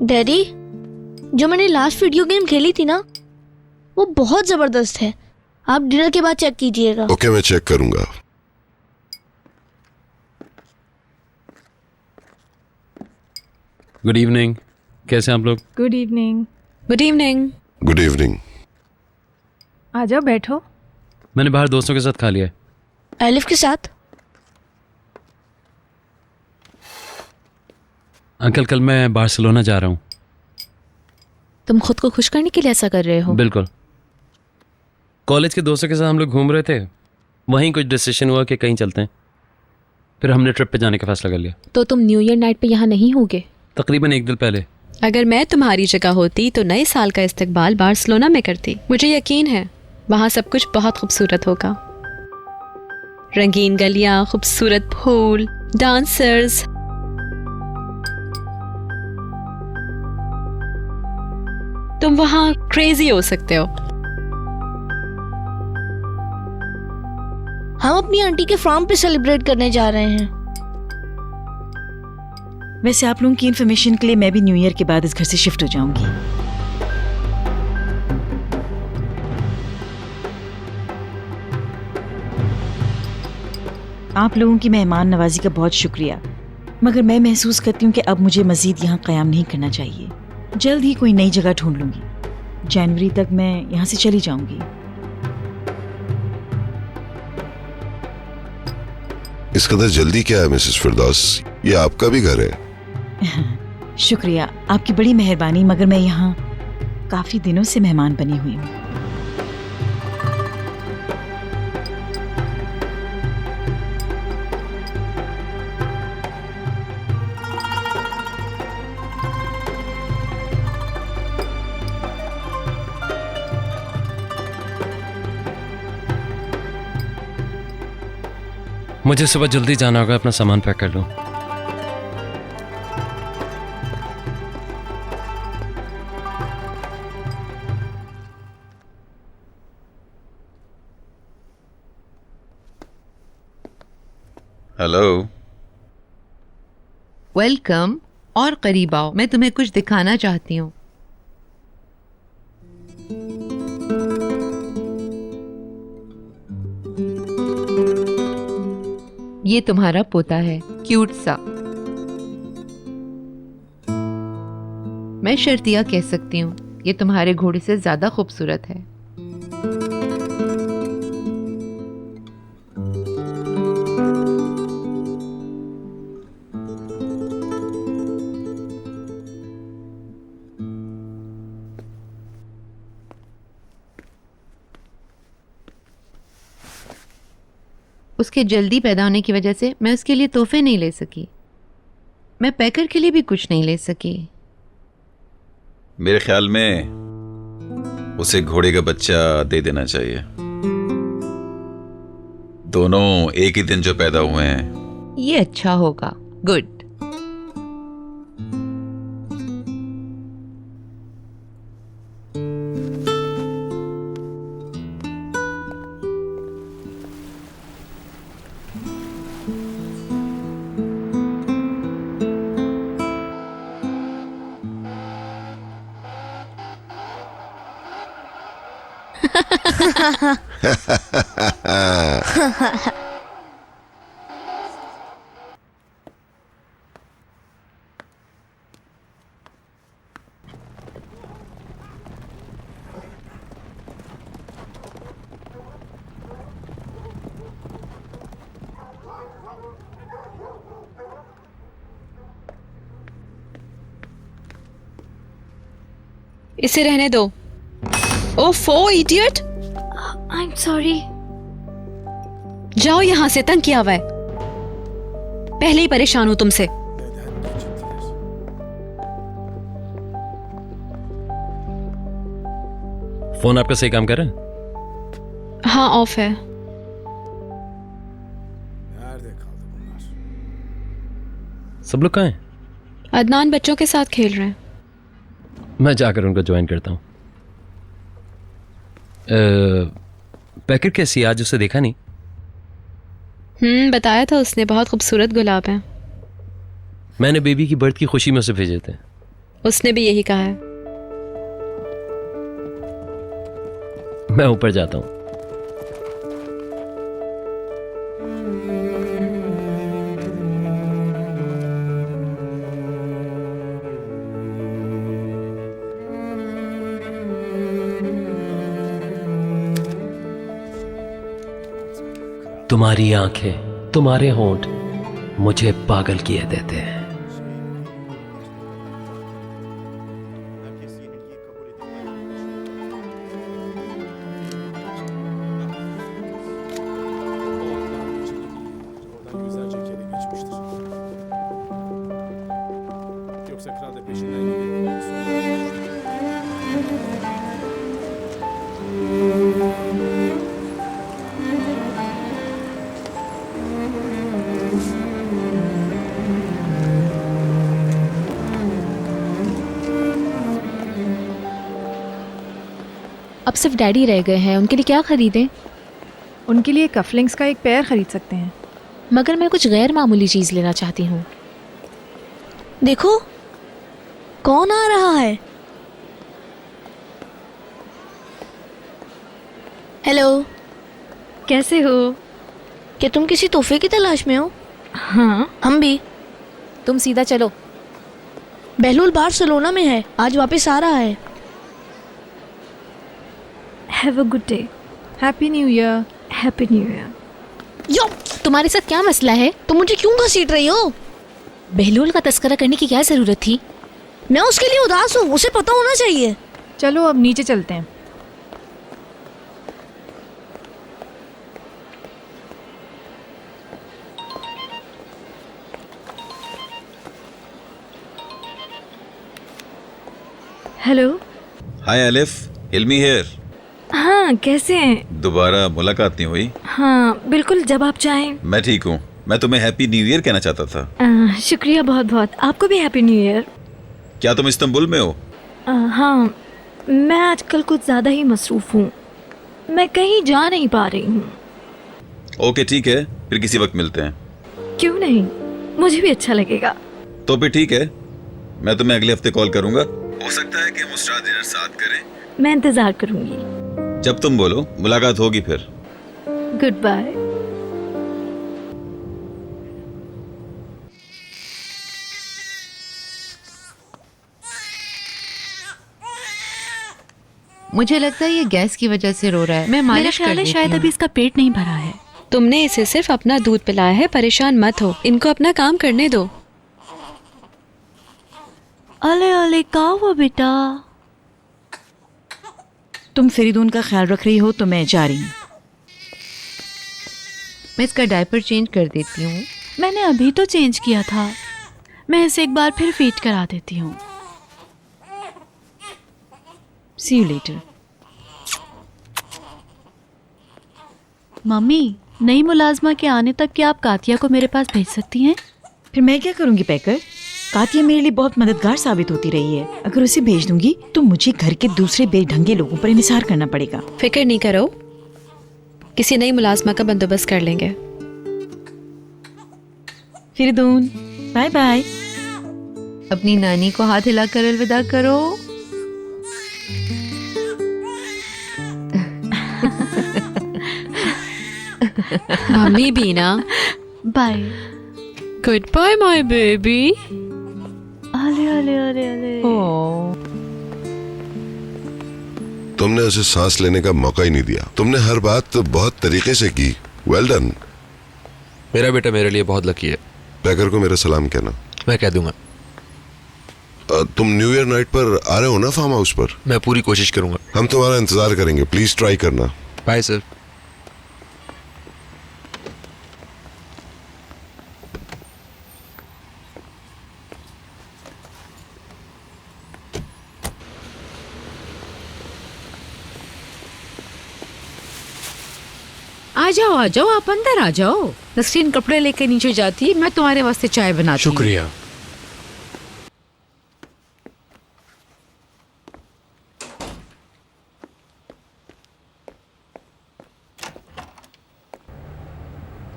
डैडी, जो मैंने लास्ट वीडियो गेम खेली थी ना, वो बहुत जबरदस्त है। आप डिनर के बाद चेक कीजिएगा। ओके, मैं चेक करूंगा। Good evening. कैसे हैं आप लोग? Good evening. Good evening. Good evening. आ जाओ, बैठो। मैंने बाहर दोस्तों के साथ खा लिया है। एलिफ के साथ? अंकल, कल मैं बार्सिलोना जा रहा हूँ। तुम खुद को खुश करने के लिए ऐसा कर रहे हो? बिल्कुल। कॉलेज के दोस्तों के साथ हम लोग घूम रहे थे, वहीं कुछ डिसीजन हुआ कि कहीं चलते हैं। फिर हमने ट्रिप पे जाने का फैसला कर लिया। तो तुम न्यू ईयर नाइट पे यहाँ नहीं होगे? तकरीबन 1 दिन पहले अगर मैं तुम्हारी जगह होती तो नए साल का इस्तकबाल बार्सिलोना में करती। मुझे यकीन है वहाँ सब कुछ बहुत खूबसूरत होगा। रंगीन गलियाँ, खूबसूरत फूल, डांसर्स। तुम वहाँ क्रेजी हो सकते हो। हम अपनी आंटी के फार्म पे सेलिब्रेट करने जा रहे हैं। वैसे आप लोगों की इन्फॉर्मेशन के लिए मैं भी न्यू ईयर के बाद इस घर से शिफ्ट हो जाऊंगी। आप लोगों की मेहमान नवाजी का बहुत शुक्रिया, मगर मैं महसूस करती हूँ कि अब मुझे मजीद यहाँ क़याम नहीं करना चाहिए। जल्द ही कोई नई जगह ढूंढ लूंगी। जनवरी तक मैं यहाँ से चली जाऊंगी। इस कदर जल्दी क्या है मिसेस फिरदौस? ये आपका भी घर है। शुक्रिया, आपकी बड़ी मेहरबानी, मगर मैं यहाँ काफी दिनों से मेहमान बनी हुई हूँ। मुझे सुबह जल्दी जाना होगा, अपना सामान पैक कर लो। हेलो। वेलकम। और करीब आओ, मैं तुम्हें कुछ दिखाना चाहती हूँ। ये तुम्हारा पोता है, क्यूट सा। मैं शर्तिया कह सकती हूँ, ये तुम्हारे घोड़े से ज्यादा खूबसूरत है। उसके जल्दी पैदा होने की वजह से मैं उसके लिए तोहफे नहीं ले सकी। मैं पैकर के लिए भी कुछ नहीं ले सकी। मेरे ख्याल में उसे घोड़े का बच्चा दे देना चाहिए। दोनों एक ही दिन जो पैदा हुए हैं। ये अच्छा होगा। गुड। इसे रहने दो। ओफो इडियट। I am sorry. जाओ यहाँ से, तंग किया हुआ है। पहले ही परेशान हूं तुमसे। फोन आपका सही काम कर रहा है? हाँ, ऑफ है। सब लोग कहाँ हैं? अदनान बच्चों के साथ खेल रहे हैं। मैं जाकर उनको ज्वाइन करता हूँ। पैकेट कैसी है? आज उसे देखा नहीं। बताया था उसने, बहुत खूबसूरत गुलाब हैं। मैंने बेबी की बर्थ की खुशी में उसे भेजे थे। उसने भी यही कहा है। मैं ऊपर जाता हूँ। तुम्हारी आंखें, तुम्हारे होंठ मुझे पागल किए देते हैं। Yoksa kral da peşinden gidiyor. अब सिर्फ डैडी रह गए हैं, उनके लिए क्या खरीदें? उनके लिए कफलिंग्स का एक पेयर खरीद सकते हैं। मगर मैं कुछ गैर मामूली चीज़ लेना चाहती हूँ। देखो कौन आ रहा है। हेलो, कैसे हो? क्या तुम किसी तोहफे की तलाश में हो? हाँ, हम भी। तुम सीधा चलो। बहलूल बार्सिलोना में है, आज वापस आ रहा है। Have a good day. Happy new year. Happy new year. Yo, तुम्हारे साथ क्या मसला है? तुम मुझे क्यों घसीट रही हो? बहलूल का तस्करा करने की क्या जरूरत थी? मैं उसके लिए उदास हूँ, उसे पता होना चाहिए। चलो अब नीचे चलते हैं। हेलो। हाय अलिफ, हिल्मी हियर। हाँ, कैसे हैं? दोबारा मुलाकात नहीं हुई। हाँ बिल्कुल, जब आप चाहें। मैं ठीक हूँ। मैं तुम्हें हैप्पी न्यू ईयर कहना चाहता था। शुक्रिया बहुत बहुत। आपको भी हैप्पी न्यू ईयर। क्या तुम इस्तांबुल में हो? हाँ, मैं आजकल कुछ ज़्यादा ही मसरूफ़ हूँ, मैं कहीं जा नहीं पा रही हूँ। ओके ठीक है, फिर किसी वक्त मिलते हैं। क्यों नहीं, मुझे भी अच्छा लगेगा। तो फिर ठीक है, मैं तुम्हें अगले हफ्ते कॉल करूंगा। हो सकता है कि हम उसका डिनर साथ करें। मैं इंतज़ार करूँगी। जब तुम बोलो, मुलाकात होगी फिर। Goodbye. मुझे लगता है ये गैस की वजह से रो रहा है। मैं मेरा मालिश कर ख्याल है देती शायद हूँ। अभी इसका पेट नहीं भरा है। तुमने इसे सिर्फ अपना दूध पिलाया है, परेशान मत हो, इनको अपना काम करने दो। अले अले का हुआ बेटा? तुम फरीदून का ख्याल रख रही हो तो मैं जा रही हूँ। मैं इसका डायपर चेंज कर देती हूँ। मैंने अभी तो चेंज किया था, मैं इसे एक बार फिर फीड करा देती हूँ। See you later. मम्मी, नई मुलाजमा के आने तक क्या आप कातिया को मेरे पास भेज सकती हैं? फिर मैं क्या करूंगी पैकर? कातिया मेरे लिए बहुत मददगार साबित होती रही है। अगर उसे भेज दूंगी तो मुझे घर के दूसरे बेढंगे लोगों पर इंहिसार करना पड़ेगा। फिक्र नहीं करो, किसी नई मुलाजमा का बंदोबस्त कर लेंगे। फिरदून, बाय बाय। अपनी नानी को हाथ हिलाकर अलविदा करो। मम्मी भी ना। Bye. Goodbye my baby. अले अले अले अले। तुमने उसे सांस लेने का मौका ही नहीं दिया। तुमने हर बात तो बहुत तरीके से की। Well done. मेरा बेटा मेरे लिए बहुत लकी है। पैकर को मेरा सलाम कहना। मैं कह दूंगा। तुम न्यू ईयर नाइट पर आ रहे हो ना फार्म हाउस पर? मैं पूरी कोशिश करूंगा। हम तुम्हारा इंतजार करेंगे, प्लीज ट्राई करना। Bye sir. आ जाओ, आप अंदर आ जाओ। नसरीन कपड़े लेके नीचे जाती है, मैं तुम्हारे वास्ते चाय बनाती हूँ। शुक्रिया।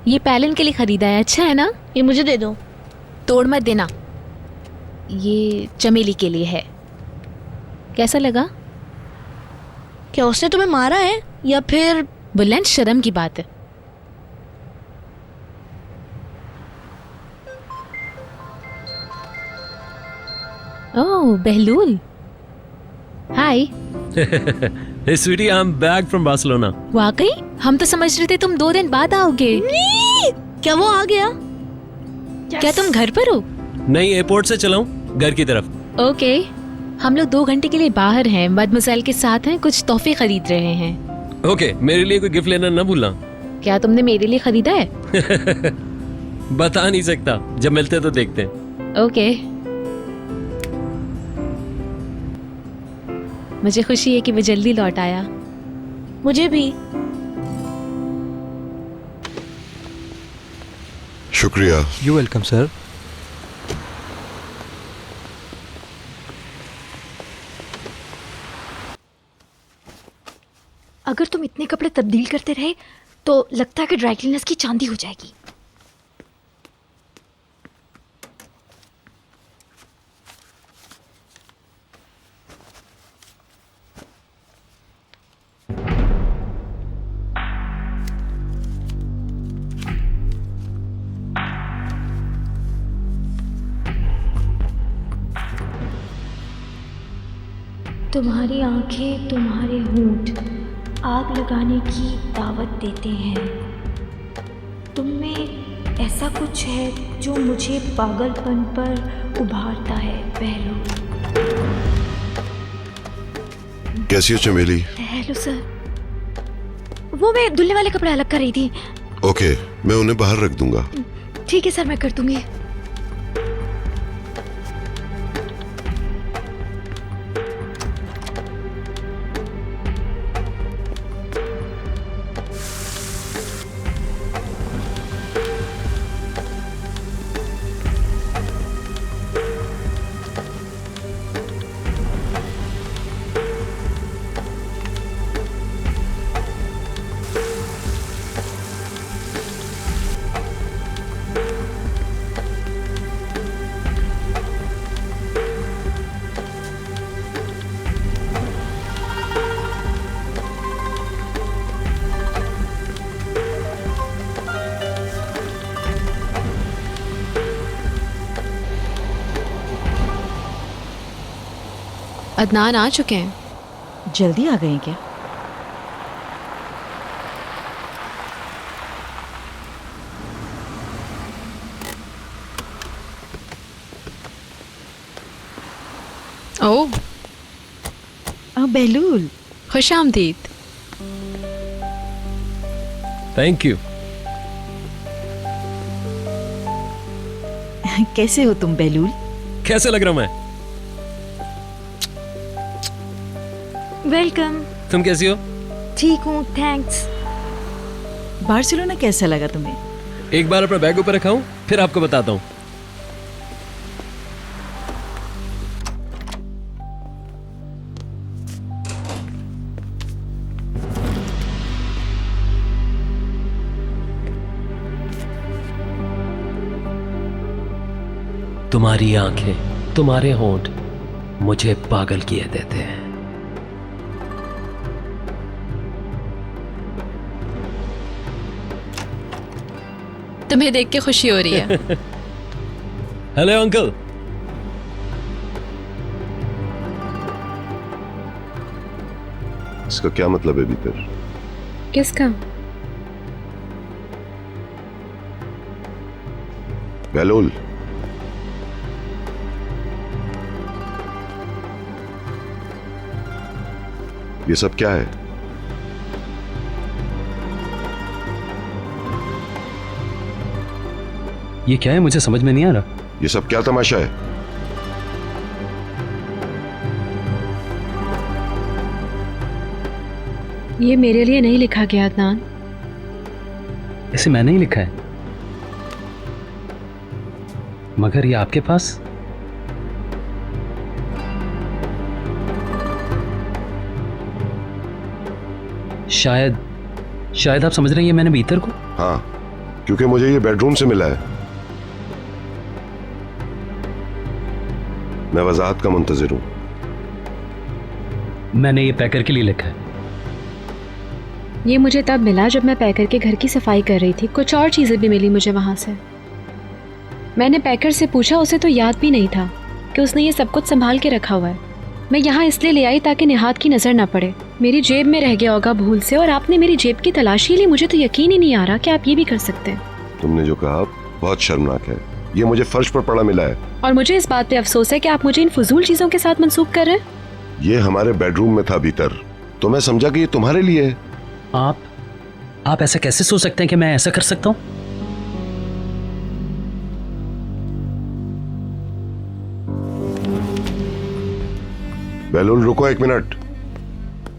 ये पैलन के लिए खरीदा है, अच्छा है ना? ये मुझे दे दो। तोड़ मत देना, ये चमेली के लिए है। कैसा लगा? क्या उसने तुम्हें मारा है या फिर? बुलंद शर्म की बात है। ओह बहलूल, हाय। Hey sweetie, I'm back from Barcelona. वाकई? हम तो समझ रहे थे तुम 2 दिन बाद आओगे। क्या वो आ गया? क्या तुम घर पर हो? नहीं, एयरपोर्ट से चला हूँ घर की तरफ। ओके, हम लोग 2 घंटे के लिए बाहर हैं, मदमज़ेल के साथ हैं, कुछ तोहफे खरीद रहे हैं। ओके, मेरे लिए कोई गिफ्ट लेना ना भूलना। क्या तुमने मेरे लिए खरीदा है? बता नहीं सकता, जब मिलते तो देखते हैं। ओके। मुझे खुशी है कि वो जल्दी लौट आया। मुझे भी। शुक्रिया। You welcome sir. अगर तुम इतने कपड़े तब्दील करते रहे तो लगता है कि ड्राई क्लीनर्स की चांदी हो जाएगी। तुम्हारी आंखें, तुम्हारे होंठ आग लगाने की दावत देते हैं। तुम में ऐसा कुछ है जो मुझे पागलपन पर उभारता है बहलूल। कैसी हो चमेली? हेलो सर, वो मैं धुलने वाले कपड़े अलग कर रही थी। ओके, मैं उन्हें बाहर रख दूंगा। ठीक है सर, मैं कर दूंगी। अदनान आ चुके हैं। जल्दी आ गए हैं क्या? ओह बहलूल, खुश आमदीद। Thank you. कैसे हो तुम बहलूल? कैसे लग रहा मैं? वेलकम। तुम कैसी हो? ठीक हूँ, थैंक्स। बार्सिलोना कैसा लगा तुम्हें? एक बार अपना बैग ऊपर रखाऊं, फिर आपको बताता हूँ। तुम्हारी आंखें, तुम्हारे होंठ मुझे पागल किए देते हैं। तुम्हें देख के खुशी हो रही है। Hello uncle. इसका क्या मतलब है भीतर? किसका? बहलूल, ये सब क्या है? ये क्या है, मुझे समझ में नहीं आ रहा। ये सब क्या तमाशा है? ये मेरे लिए नहीं लिखा गया अदनान। इसे मैंने ही लिखा है, मगर ये आपके पास। शायद आप समझ रहे हैं ये मैंने भीतर को। हाँ, क्योंकि मुझे ये बेडरूम से मिला है। मैं वजाहत का मुंतजिर हूं। मैंने ये पैकर के लिए लिखा है। ये मुझे तब मिला जब मैं पैकर के घर की सफाई कर रही थी। कुछ और चीजें भी मिली मुझे वहां से। मैंने पैकर से पूछा, उसे तो याद भी नहीं था कि उसने ये सब कुछ संभाल के रखा हुआ है। मैं यहाँ इसलिए ले आई ताकि निहात की नजर ना पड़े। मेरी जेब में रह गया होगा भूल से, और आपने मेरी जेब की तलाशी ली। मुझे तो यकीन ही नहीं आ रहा कि आप ये भी कर सकते हैं। तुमने जो कहा बहुत शर्मनाक है। ये मुझे फर्श पर पड़ा मिला है। और मुझे इस बात पे अफसोस है कि आप मुझे इन फजूल चीजों के साथ मंसूब कर रहे हैं। ये हमारे बेडरूम में था भीतर, तो मैं समझा कि ये तुम्हारे लिए है। आप ऐसा कैसे सोच सकते हैं कि मैं ऐसा कर सकता हूँ? बहलूल, रुको एक मिनट।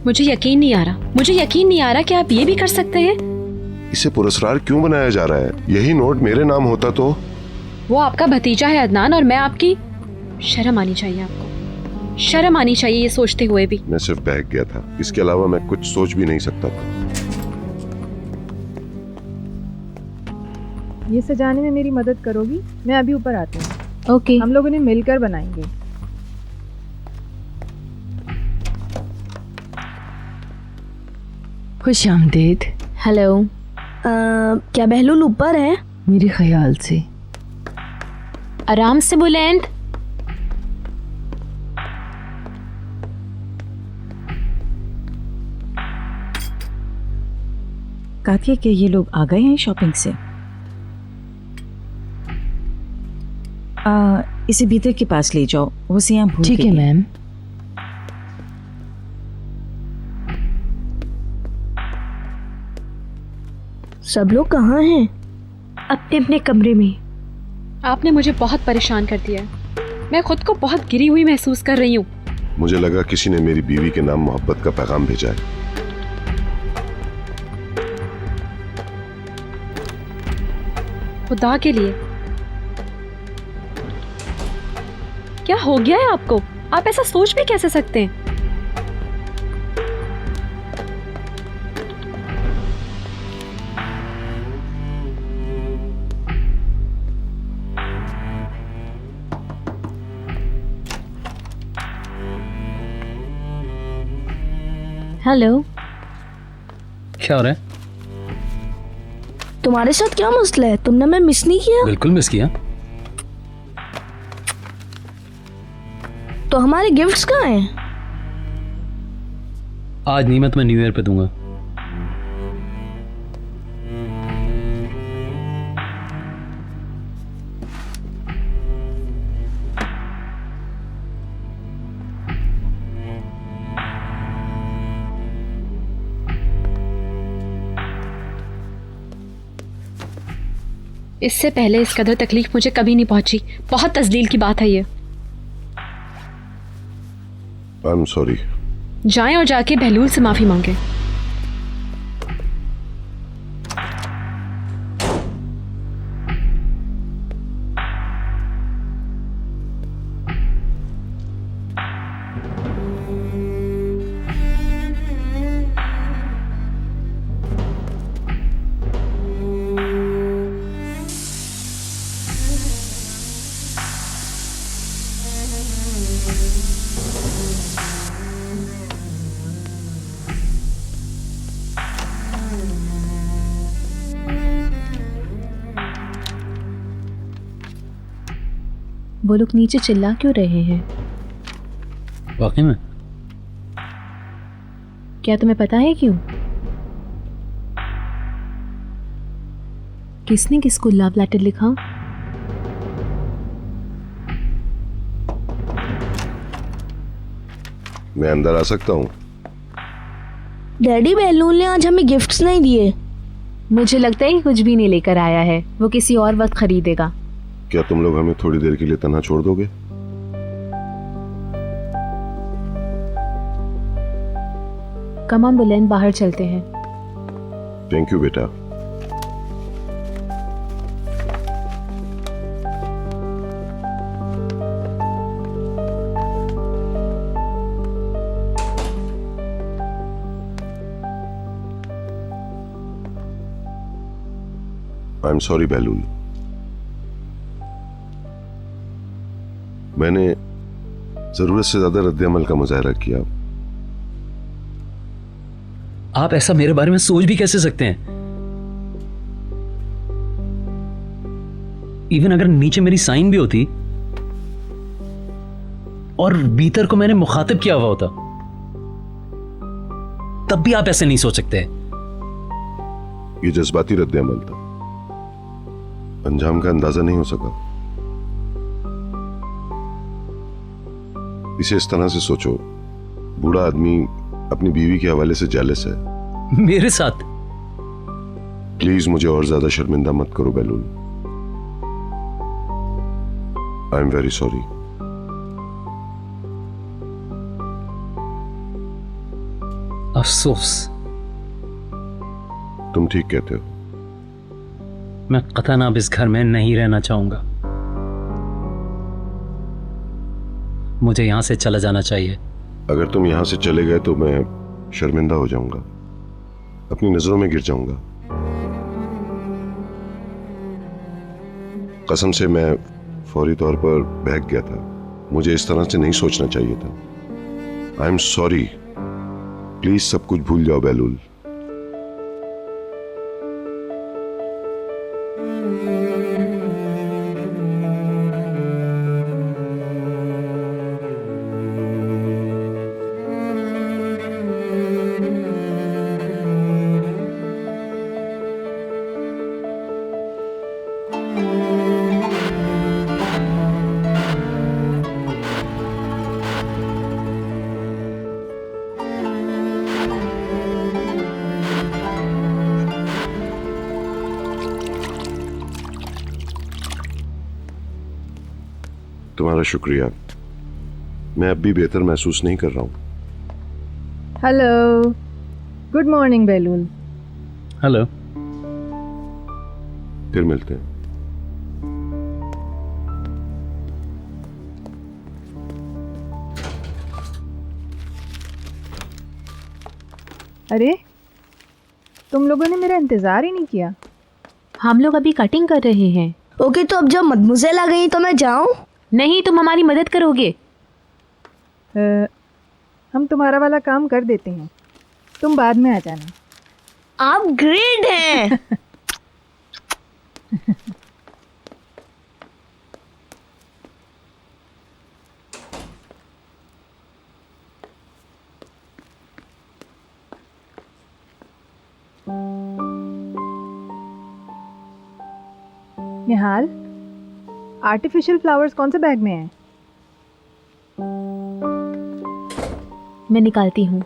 मुझे यकीन नहीं आ रहा। मुझे यकीन नहीं आ रहा कि आप ये भी कर सकते हैं। इसे पुरस्कार क्यों बनाया जा रहा है? यही नोट मेरे नाम होता तो। वो आपका भतीजा है अदनान, और मैं आपकी। शर्म आनी चाहिए आपको। शर्म आनी चाहिए ये सोचते हुए भी। मैं सिर्फ बहक गया था, इसके अलावा मैं कुछ सोच भी नहीं सकता था। ये सजाने में मेरी मदद करोगी? मैं अभी ऊपर आती हूँ। ओके। हम लोग उन्हें मिलकर बनाएंगे। खुश आमदीद। हेलो। क्या बहलूल ऊपर है? मेरे ख्याल से। आराम से बुलंद। कातिया, क्या ये लोग आ गए हैं शॉपिंग से? इसे भीतर के पास ले जाओ, वो से यहाँ भूल ठीक है गई। मैम। सब लोग कहाँ हैं? अपने अपने कमरे में। आपने मुझे बहुत परेशान कर दिया है। मैं खुद को बहुत गिरी हुई महसूस कर रही हूँ। मुझे लगा किसी ने मेरी बीवी के नाम मोहब्बत का पैगाम भेजा है। खुदा के लिए, क्या हो गया है आपको? आप ऐसा सोच भी कैसे सकते हैं? हेलो। क्या हो रहा है? तुम्हारे साथ क्या मसला है? तुमने मैं मिस नहीं किया? बिल्कुल मिस किया। तो हमारे गिफ्ट्स कहाँ हैं? आज नहीं, मैं तुम्हें न्यू ईयर पे दूंगा। इससे पहले इस कदर तकलीफ मुझे कभी नहीं पहुंची। बहुत तजलील की बात है ये। आई एम सॉरी। जाएं और जाके बहलूल से माफी मांगे। वो लोग नीचे चिल्ला क्यों रहे हैं? वाकई में? क्या तुम्हें पता है क्यों? किसने किसको लव लेटर लिखा? मैं अंदर आ सकता हूँ? डैडी, बहलूल ने आज हमें गिफ्ट्स नहीं दिए। मुझे लगता है कि कुछ भी नहीं लेकर आया है। वो किसी और वक्त खरीदेगा। क्या तुम लोग हमें थोड़ी देर के लिए तन्हा छोड़ दोगे? कम ऑन बुलंद, बाहर चलते हैं। थैंक यू बेटा। I am sorry Behlul. मैंने जरूरत से ज्यादा रद्द-ए-अमल का मुजाहरा किया। आप ऐसा मेरे बारे में सोच भी कैसे सकते हैं? इवन अगर नीचे मेरी साइन भी होती और बीतर को मैंने मुखातिब किया हुआ होता, तब भी आप ऐसे नहीं सोच सकते। ये जज्बाती रद्द-ए-अमल था, अंजाम का अंदाजा नहीं हो सका। इसे इस तरह से सोचो, बूढ़ा आदमी अपनी बीवी के हवाले से जेलस है। मेरे साथ? प्लीज मुझे और ज्यादा शर्मिंदा मत करो Behlul. I am very sorry. अफसोस। तुम ठीक कहते हो। मैं कतन अब इस घर में नहीं रहना चाहूंगा। मुझे यहाँ से चला जाना चाहिए। अगर तुम यहाँ से चले गए तो मैं शर्मिंदा हो जाऊंगा, अपनी नजरों में गिर जाऊंगा। कसम से मैं फौरी तौर पर बहक गया था, मुझे इस तरह से नहीं सोचना चाहिए था। आई एम सॉरी, प्लीज सब कुछ भूल जाओ बेलूल। तुम्हारा शुक्रिया, मैं अब भी बेहतर महसूस नहीं कर रहा हूं। Hello, good morning Behlul. Hello. फिर मिलते हैं। अरे तुम लोगों ने मेरा इंतजार ही नहीं किया। हम लोग अभी कटिंग कर रहे हैं। ओके, तो अब जब मदमुज़ेल आ गई तो मैं जाऊं? नहीं, तुम हमारी मदद करोगे। हम तुम्हारा वाला काम कर देते हैं, तुम बाद में आ जाना। आप ग्रेट हैं। निहाल, आर्टिफिशियल फ्लावर्स कौन से बैग में है? मैं निकालती हूँ।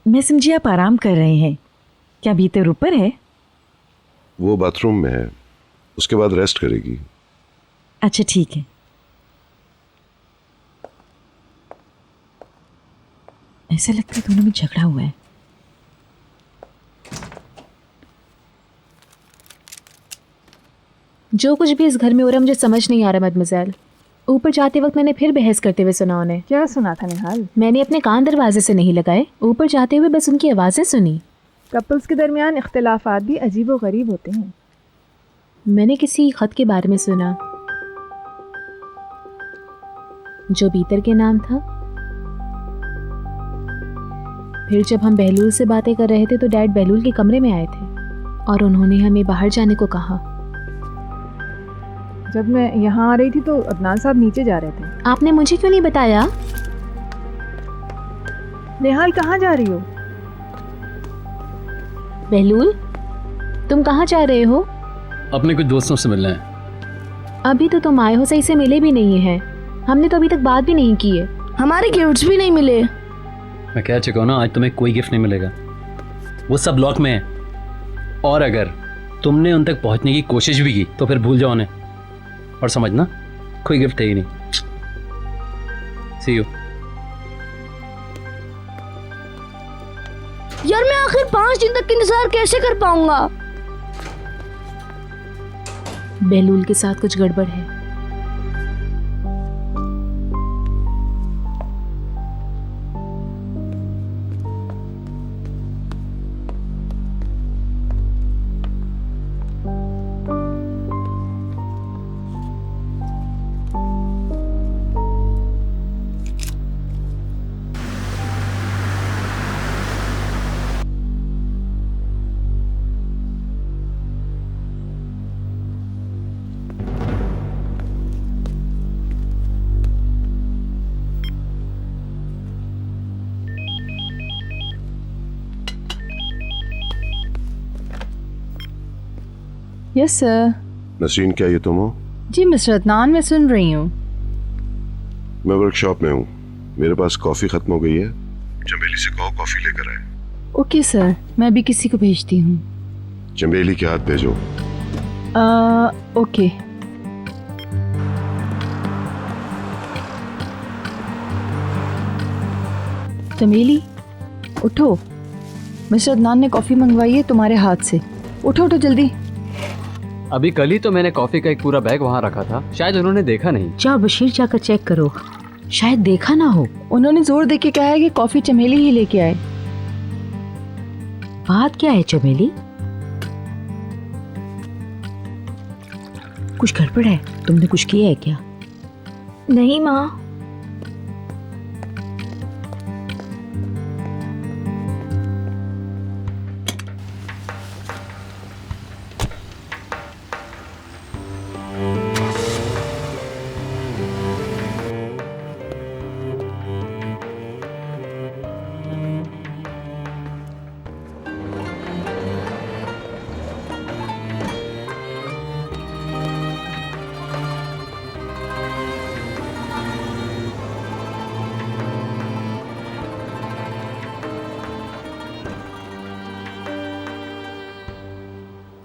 मैं समझी आप आराम कर रहे हैं। क्या भीतर ऊपर है? वो बाथरूम में है, उसके बाद रेस्ट करेगी। अच्छा ठीक है। ऐसा लगता है दोनों में झगड़ा हुआ है। जो कुछ भी इस घर में हो रहा है मुझे समझ नहीं आ रहा मदमज़ेल। ऊपर जाते वक्त मैंने फिर बहस करते हुए सुना उन्हें। क्या सुना था निहाल? मैंने अपने कान दरवाजे से नहीं लगाए, ऊपर जाते हुए बस उनकी आवाज़ें सुनी। कपल्स के दरमियान इख्तिलाफात भी अजीब व गरीब होते हैं। मैंने किसी ख़त के बारे में सुना जो बीतर के नाम था। फिर जब हम बहलूल से बातें कर रहे थे तो डैड बहलूल के कमरे में आए थे और उन्होंने हमें बाहर जाने को कहा। जब मैं यहाँ आ रही थी तो अदनान साहब नीचे जा रहे थे। आपने मुझे क्यों नहीं बताया? निहाल कहाँ जा रही हो? बहलूल, तुम कहाँ जा रहे हो? अपने कुछ दोस्तों से मिलना है। अभी तो तुम आए हो, सही से मिले भी नहीं हैं। हमने तो अभी तक बात भी नहीं की है। हमारे गिफ्ट्स भी नहीं मिले। मैं कह चुका हूँ ना, आज तुम्हें कोई गिफ्ट नहीं मिलेगा, वो सब लॉक में है। और अगर तुमने उन तक पहुंचने की कोशिश भी की तो फिर भूल जाओ उन्हें और समझना कोई गिफ्ट है ही नहीं। सी यू। आखिर 5 दिन तक इंतजार कैसे कर पाऊंगा? बहलूल के साथ कुछ गड़बड़ है। Yes sir. नसरीन, क्या ये तुम हो? जी मिस्टर अदनान, मैं सुन रही हूँ। मैं वर्कशॉप में हूँ, मेरे पास कॉफ़ी ख़त्म हो गई है, चमेली से कहो कॉफ़ी लेकर आए। ओके सर, मैं अभी किसी को भेजती हूँ। चमेली के हाथ भेजो। ओके। चमेली उठो, मिस्टर अदनान ने कॉफ़ी मंगवाई है तुम्हारे हाथ से। उठो उठो जल्दी। अभी कल ही तो मैंने कॉफी का एक पूरा बैग वहाँ रखा था, शायद उन्होंने देखा नहीं। जाओ बशीर जाकर चेक करो, शायद देखा ना हो। उन्होंने जोर देके कहा है कि कॉफी चमेली ही लेके आए। बात क्या है चमेली? कुछ गड़बड़ है? तुमने कुछ किया है क्या? नहीं माँ।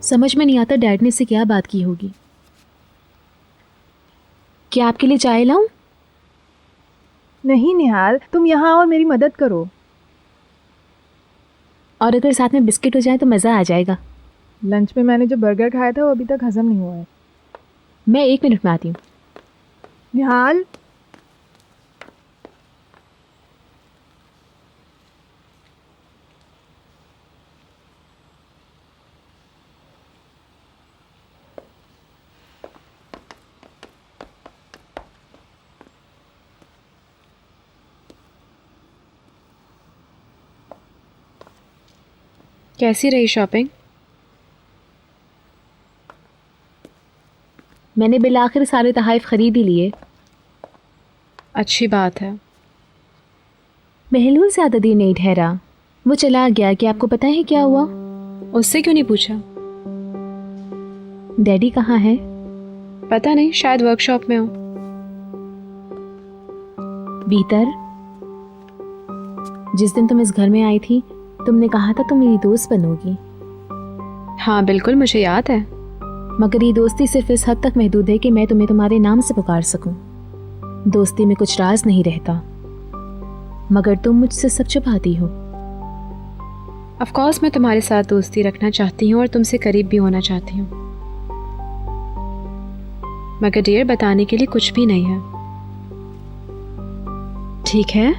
समझ में नहीं आता डैड ने इससे क्या बात की होगी। क्या आपके लिए चाय लाऊं? नहीं निहाल, तुम यहाँ और मेरी मदद करो। और अगर साथ में बिस्किट हो जाए तो मज़ा आ जाएगा। लंच में मैंने जो बर्गर खाया था वो अभी तक हजम नहीं हुआ है। मैं 1 मिनट में आती हूँ। निहाल, कैसी रही शॉपिंग? मैंने बिल आखिर सारे तहाइफ खरीद ही लिए। अच्छी बात है। बहलूल ज़्यादा देर नहीं ठहरा, वो चला गया। कि आपको पता है क्या हुआ? उससे क्यों नहीं पूछा? डैडी कहाँ है? पता नहीं, शायद वर्कशॉप में हो। भीतर जिस दिन तुम इस घर में आई थी तुमने कहा था तुम मेरी दोस्त बनोगी। हाँ बिल्कुल, मुझे याद है। मगर ये दोस्ती सिर्फ इस हद तक महदूद है कि मैं तुम्हें तुम्हारे नाम से पुकार सकूं। दोस्ती में कुछ राज नहीं रहता, मगर तुम मुझसे सब छुपाती हो। ऑफ कोर्स मैं तुम्हारे साथ दोस्ती रखना चाहती हूँ और तुमसे करीब भी होना चाहती हूँ, मगर डियर बताने के लिए कुछ भी नहीं है। ठीक है?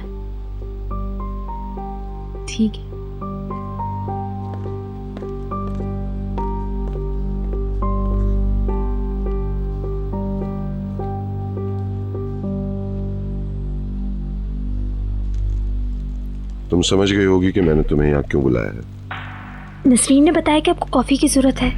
ठीक है। तुम समझ गई होगी कि मैंने तुम्हें यहाँ क्यों बुलाया है। नसरीन ने बताया कि आपको कॉफी की जरूरत है।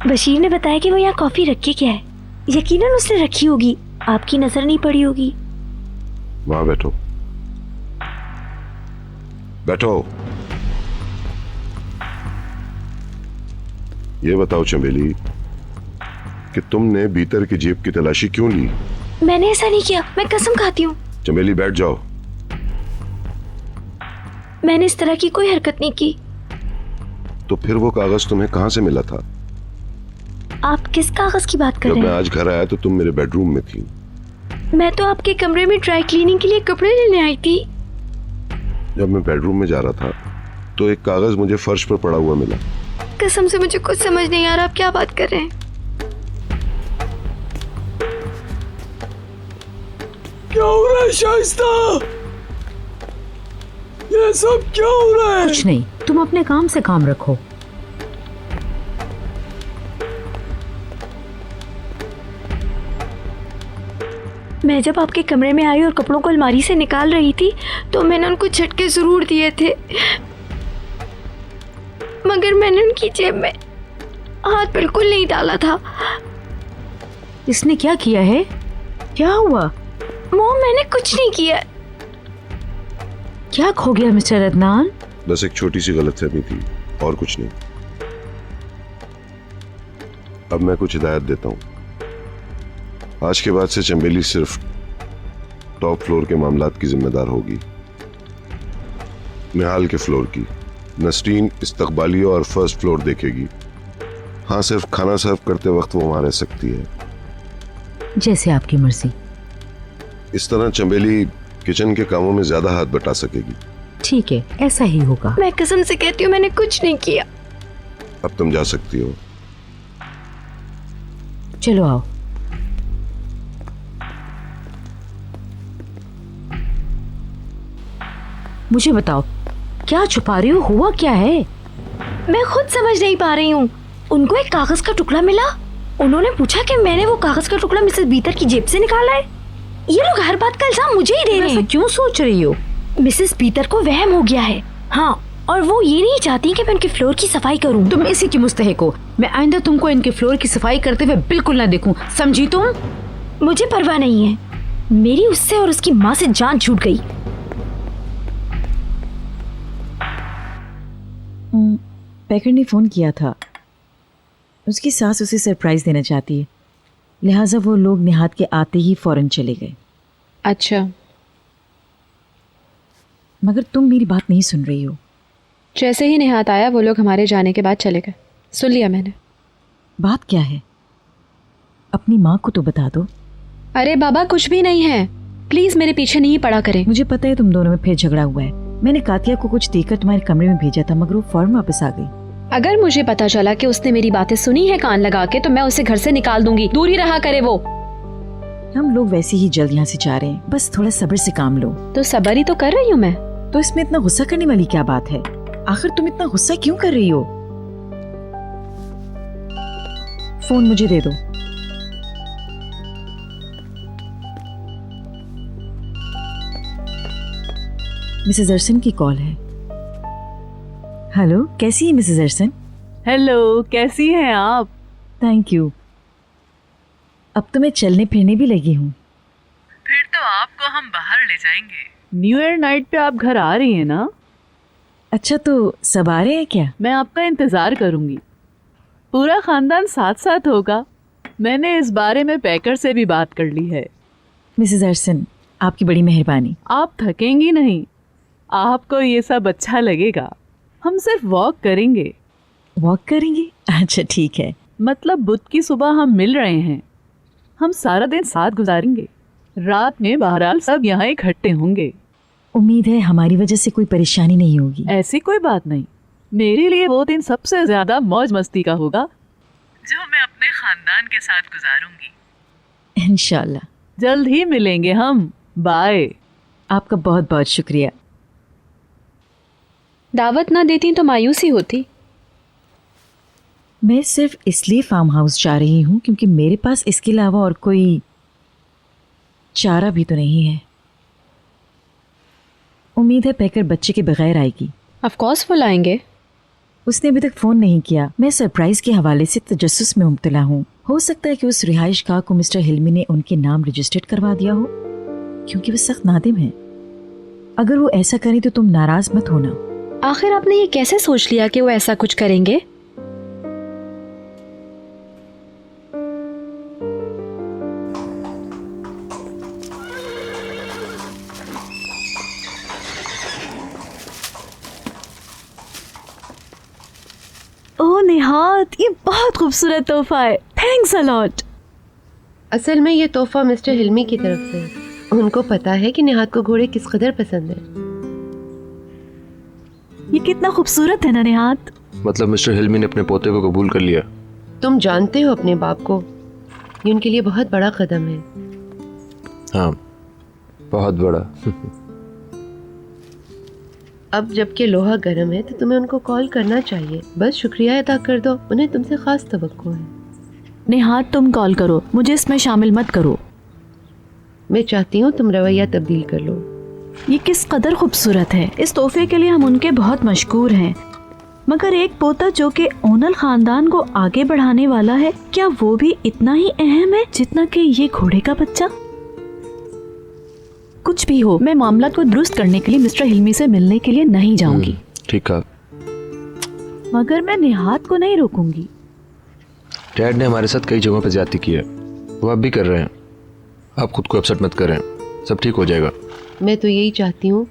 बशीर ने बताया कि वो यहाँ कॉफी रखी क्या है। यकीनन उसने रखी होगी, आपकी नजर नहीं पड़ी होगी। वहां बैठो, बैठो। ये बताओ चमेली कि तुमने भीतर की जेब की तलाशी क्यों ली? मैंने ऐसा नहीं किया, मैं कसम खाती हूँ। चमेली बैठ जाओ। मैंने इस तरह की कोई हरकत नहीं की। तो फिर वो कागज तुम्हें कहाँ से मिला था? आप किस कागज की बात कर जब रहे मैं हैं? आज घर आया तो तुम मेरे बेडरूम में थी। मैं तो आपके कमरे में ड्राई क्लीनिंग के लिए कपड़े लेने आई थी। जब मैं बेडरूम में जा रहा था तो एक कागज मुझे फर्श पर पड़ा हुआ मिला। कसम से मुझे कुछ समझ नहीं आ रहा, आप क्या बात कर रहे हैं? क्या हो रहा है शाइस्ता? ये सब क्या हो रहा है? कुछ नहीं, तुम अपने काम से काम रखो। मैं जब आपके कमरे में आई और कपड़ों को अलमारी से निकाल रही थी तो मैंने उनको झटके जरूर दिए थे, मगर मैंने उनकी जेब में हाथ बिल्कुल नहीं डाला था। इसने क्या किया है? क्या हुआ? मॉम, मैंने कुछ नहीं किया। क्या खो गया मिस्टर अदनान? बस एक छोटी सी गलतफहमी थी और कुछ नहीं। अब मैं कुछ हिदायत देता हूँ। आज के बाद से चंबेली सिर्फ टॉप फ्लोर के मामलात की जिम्मेदार होगी, निहाल के फ्लोर की। नसरीन इस्तकबाली और फर्स्ट फ्लोर देखेगी। हाँ, सिर्फ खाना सर्व करते वक्त वो वहां रह सकती है। जैसे आपकी मर्जी। इस तरह चंबेली किचन के कामों में ज्यादा हाथ बटा सकेगी। ठीक है, ऐसा ही होगा। मैं कसम से कहती हूँ, मैंने कुछ नहीं किया। अब तुम जा सकती हो। चलो आओ। मुझे बताओ, क्या छुपा रही हो? हुआ क्या है? मैं खुद समझ नहीं पा रही हूँ। उनको एक कागज का टुकड़ा मिला, उन्होंने पूछा कि मैंने वो कागज का टुकड़ा मिसेस बीतर की जेब से निकाला है। ये लोग हर बात का इल्जाम मुझे ही दे रहे हैं। क्यों सोच रही हो? मिसेस बीतर को वहम हो गया है। हाँ, और वो ये नहीं चाहती कि मैं उनके फ्लोर की सफाई करूँ। तुम इसी की मुस्तहिक हो। मैं आइंदा तुमको इनके फ्लोर की सफाई करते हुए बिल्कुल ना देखूं, समझी तुम? मुझे परवाह नहीं है, मेरी उससे और उसकी माँ से जान छूट गई। पैकर ने फ़ोन किया था। उसकी सास उसे सरप्राइज़ देना चाहती है, लिहाजा वो लोग निहात के आते ही फ़ौरन चले गए। अच्छा, मगर तुम मेरी बात नहीं सुन रही हो। जैसे ही निहात आया वो लोग हमारे जाने के बाद चले गए। सुन लिया मैंने। बात क्या है? अपनी माँ को तो बता दो। अरे बाबा, कुछ भी नहीं है, प्लीज मेरे पीछे नहीं पड़ा करें। मुझे पता है तुम दोनों में फिर झगड़ा हुआ है। मैंने कातिया को कुछ देकर तुम्हारे कमरे में भेजा था, मगर वो फौरन वापस आ गई। अगर मुझे पता चला कि उसने मेरी बातें सुनी है कान लगा के, तो मैं उसे घर से निकाल दूंगी। दूर ही रहा करे वो। हम लोग वैसे ही जल्द यहाँ से जा रहे हैं, बस थोड़ा सब्र से काम लो। तो सब्र ही तो कर रही हूँ मैं। तो इसमें इतना गुस्सा करने वाली क्या बात है? आखिर तुम इतना गुस्सा क्यों कर रही हो? फोन मुझे दे दो। मिसेस अरसन की कॉल है। हेलो, कैसी है मिसेस अरसन? हेलो, कैसी हैं आप? Thank you. अब तो मैं चलने फिरने भी लगी हूँ। फिर तो आपको हम बाहर ले जाएंगे। न्यू ईयर नाइट पे आप घर आ रही हैं ना? अच्छा, तो सब आ रहे हैं क्या? मैं आपका इंतजार करूंगी। पूरा खानदान साथ साथ होगा। मैंने इस बारे में पैकर से भी बात कर ली है। मिसेस अरसन, आपकी बड़ी मेहरबानी। आप थकेंगी नहीं, आपको ये सब अच्छा लगेगा। हम सिर्फ वॉक करेंगे। वॉक करेंगे? अच्छा ठीक है। मतलब बुध की सुबह हम मिल रहे हैं। हम सारा दिन साथ गुजारेंगे। रात में बहरहाल सब यहाँ इकट्ठे होंगे। उम्मीद है हमारी वजह से कोई परेशानी नहीं होगी। ऐसी कोई बात नहीं। मेरे लिए वो दिन सबसे ज्यादा मौज मस्ती का होगा जो मैं अपने खानदान के साथ गुजारूंगी। इंशाल्लाह। जल्द ही मिलेंगे हम। बाय। आपका बहुत बहुत शुक्रिया। दावत ना देती तो मायूसी होती। मैं सिर्फ इसलिए फार्म हाउस जा रही हूँ क्योंकि मेरे पास इसके अलावा और कोई चारा भी तो नहीं है। उम्मीद है पैकर बच्चे के बगैर आएगी। ऑफ कोर्स वो लाएंगे। उसने अभी तक फ़ोन नहीं किया। मैं सरप्राइज़ के हवाले से तजस्सुस में मुब्तला हूँ। हो सकता है कि उस रिहाइश गाह को मिस्टर हिल्मी ने उनके नाम रजिस्टर्ड करवा दिया हो, क्योंकि वो सख्त नादिम है। अगर वो ऐसा करें तो तुम नाराज़ मत होना। आखिर आपने ये कैसे सोच लिया कि वो ऐसा कुछ करेंगे? निहात, ये बहुत खूबसूरत तोहफा है, थैंक्स अ लॉट। असल में ये तोहफा मिस्टर हिल्मी की तरफ से है। उनको पता है कि निहात को घोड़े किस कदर पसंद है। ये कितना खूबसूरत है ना निहात। मतलब मिस्टर हिल्मी ने अपने पोते को कबूल कर लिया? तुम जानते हो अपने बाप को, ये उनके लिए बहुत बड़ा कदम है। हाँ, बहुत बड़ा। अब जबकि लोहा गर्म है तो तुम्हें उनको कॉल करना चाहिए। बस शुक्रिया अदा कर दो, उन्हें तुमसे खास तवक्को है। निहात तुम कॉल करो, मुझे इसमें शामिल मत करो। मैं चाहती हूँ तुम रवैया तब्दील कर लो। ये किस कदर खूबसूरत है। इस तोहफे के लिए हम उनके बहुत मशकूर हैं, मगर एक पोता जो कि ओनल खानदान को आगे बढ़ाने वाला है, क्या वो भी इतना ही अहम है जितना कि ये घोड़े का बच्चा? कुछ भी हो, मैं मामला को दुरुस्त करने के लिए मिस्टर हिल्मी से मिलने के लिए नहीं जाऊंगी। ठीक है, मगर मैं निहात को नहीं रोकूंगी। डैड ने हमारे साथ कई जगहों पर ज्यादती की है, वो अब भी कर रहे हैं। आप खुद को अपसेट मत करें, सब ठीक हो जाएगा। मैं तो यही चाहती हूँ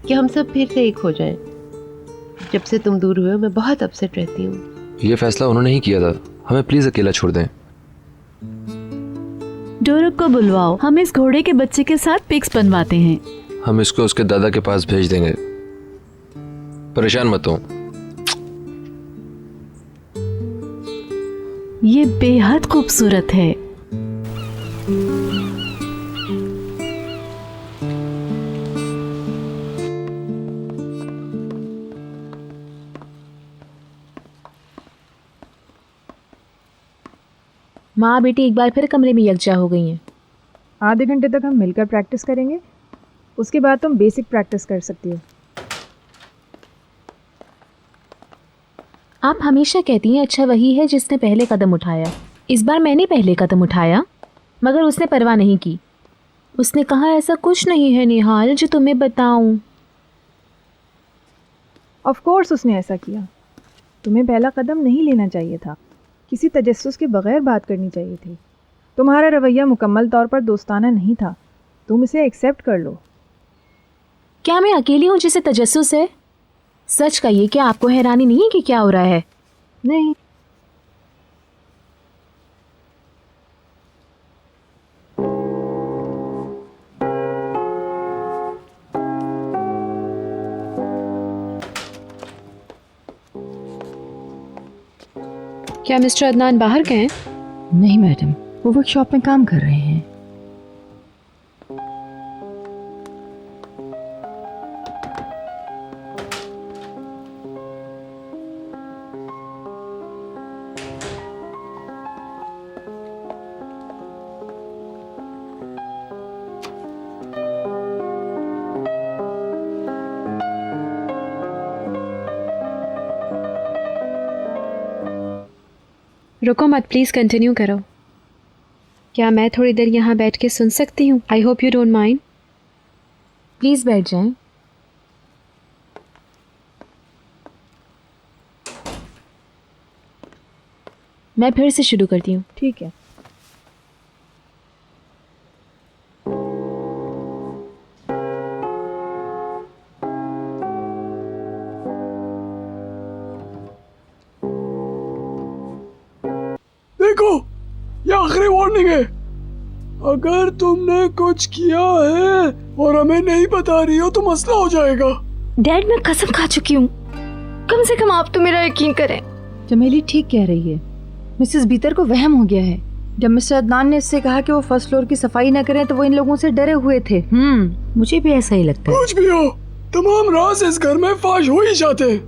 कि हम सब फिर से एक हो जाएं। जब से तुम दूर हुए हो मैं बहुत अपसेट रहती हूँ। ये फैसला उन्होंने ही किया था, हमें प्लीज अकेला छोड़ दें। डोरक को बुलवाओ, हम इस घोड़े के बच्चे के साथ पिक्स बनवाते हैं। हम इसको उसके दादा के पास भेज देंगे, परेशान मत हो। ये बेहद खूबसूरत है। माँ बेटी एक बार फिर कमरे में यकजा हो गई हैं। आधे घंटे तक हम मिलकर प्रैक्टिस करेंगे, उसके बाद तुम बेसिक प्रैक्टिस कर सकती हो। आप हमेशा कहती हैं अच्छा वही है जिसने पहले कदम उठाया। इस बार मैंने पहले कदम उठाया, मगर उसने परवाह नहीं की। उसने कहा ऐसा कुछ नहीं है निहाल जो तुम्हें बताऊं। ऑफ कोर्स उसने ऐसा किया। तुम्हें पहला कदम नहीं लेना चाहिए था, किसी तजस्सुस के बगैर बात करनी चाहिए थी। तुम्हारा रवैया मुकम्मल तौर पर दोस्ताना नहीं था, तुम इसे एक्सेप्ट कर लो। क्या मैं अकेली हूँ जिसे तजस्सुस है? सच कहिए, क्या आपको हैरानी नहीं है कि क्या हो रहा है? नहीं। क्या मिस्टर अदनान बाहर गए हैं? नहीं मैडम, वो वर्कशॉप में काम कर रहे हैं। रुको मत, प्लीज़ कंटिन्यू करो। क्या मैं थोड़ी देर यहाँ बैठ के सुन सकती हूँ? I hope you don't mind. Please बैठ जाएं। मैं फिर से शुरू करती हूँ। ठीक है। देखो, ये आखिरी वार्निंग है। अगर तुमने कुछ किया है और हमें नहीं बता रही हो तो मसला हो जाएगा। डैड, मैं कसम खा चुकी हूँ, कम से कम आप तो मेरा यकीन करें। चमेली ठीक कह रही है। मिसेस बीतर को वहम हो गया है। जब मिस्टर अदनान ने इससे कहा कि वो फर्स्ट फ्लोर की सफाई न करें तो वो इन लोगों से डरे हुए थे। मुझे भी ऐसा ही लगता है। कुछ भी हो, तमाम राज इस घर में फाश हो ही जाते।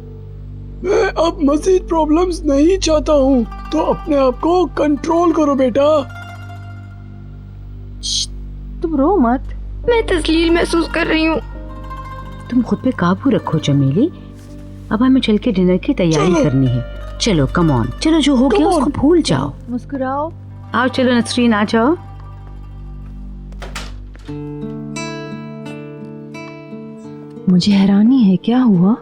मैं अब मजीद प्रॉब्लम्स नहीं चाहता हूँ, तो अपने आप को कंट्रोल करो बेटा। तुम रो मत। मैं तस्लील महसूस कर रही हूँ। तुम खुद पे काबू रखो चमेली। अब हमें चल के डिनर की तैयारी करनी है। चलो कम ऑन, चलो जो हो गया उसको भूल जाओ। मुस्कुराओ। आओ चलो नसरीन, आ जाओ। मुझे हैरानी है, क्या हुआ?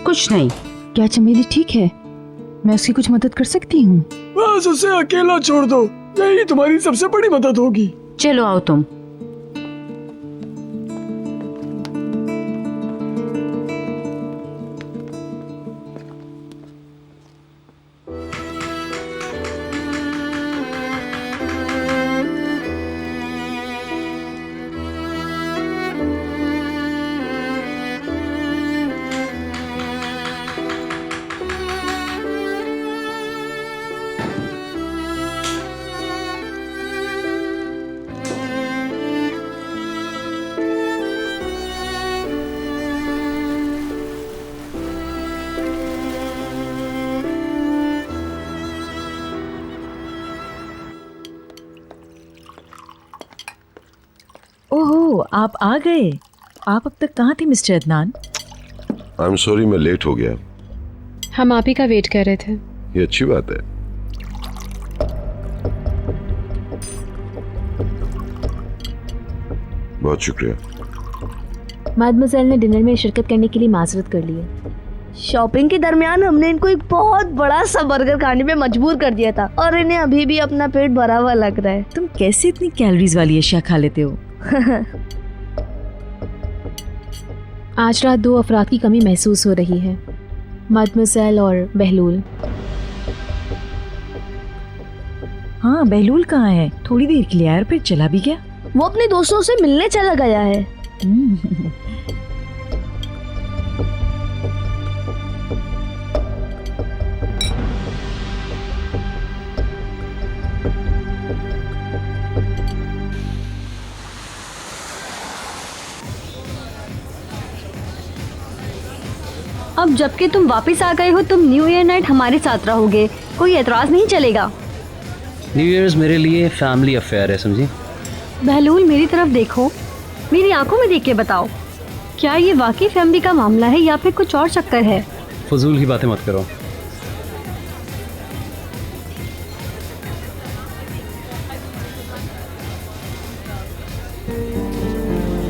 कुछ नहीं। क्या चमेली ठीक है? मैं उसकी कुछ मदद कर सकती हूँ? बस उसे अकेला छोड़ दो, यही तुम्हारी सबसे बड़ी मदद होगी। चलो आओ तुम। आप आ गए। आप अब तक कहाँ थे mister Adnan? I am sorry, मैं लेट हो गया। हम आप ही का वेट कर रहे थे। ये अच्छी बात है। बहुत शुक्रिया। मादमोसेल ने डिनर में शिरकत करने के लिए माजरत कर ली है। शॉपिंग के दरमियान हमने इनको एक बहुत बड़ा सा बर्गर खाने पे मजबूर कर दिया था और इन्हें अभी भी अपना पेट भरा हुआ लग रहा है। तुम कैसे इतनी कैलोरीज वाली अशिया खा लेते हो? आज रात 2 अफराद की कमी महसूस हो रही है, मादमोसेल और बहलूल। हाँ, बहलूल कहाँ है? थोड़ी देर के लिए आया और फिर चला भी गया। वो अपने दोस्तों से मिलने चला गया है। अब जबकि तुम वापस आ गए हो, तुम न्यू ईयर नाइट हमारे साथ रहोगे, कोई एतराज नहीं चलेगा। न्यू ईयर्स मेरे लिए फैमिली अफेयर है, समझी? बहलूल, मेरी तरफ देखो, मेरी आंखों में देख के बताओ, क्या ये वाकई फैमिली का मामला है या फिर कुछ और चक्कर है? फजूल की बातें मत करो।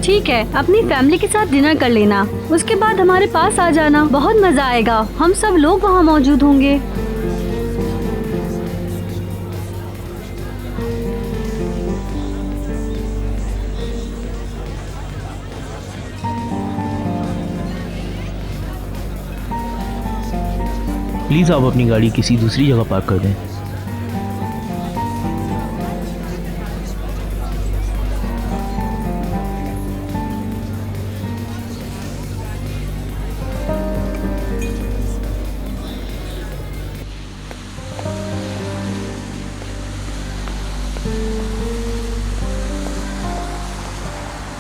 ठीक है, अपनी फैमिली के साथ डिनर कर लेना, उसके बाद हमारे पास आ जाना, बहुत मजा आएगा, हम सब लोग वहाँ मौजूद होंगे। प्लीज आप अपनी गाड़ी किसी दूसरी जगह पार्क कर दें।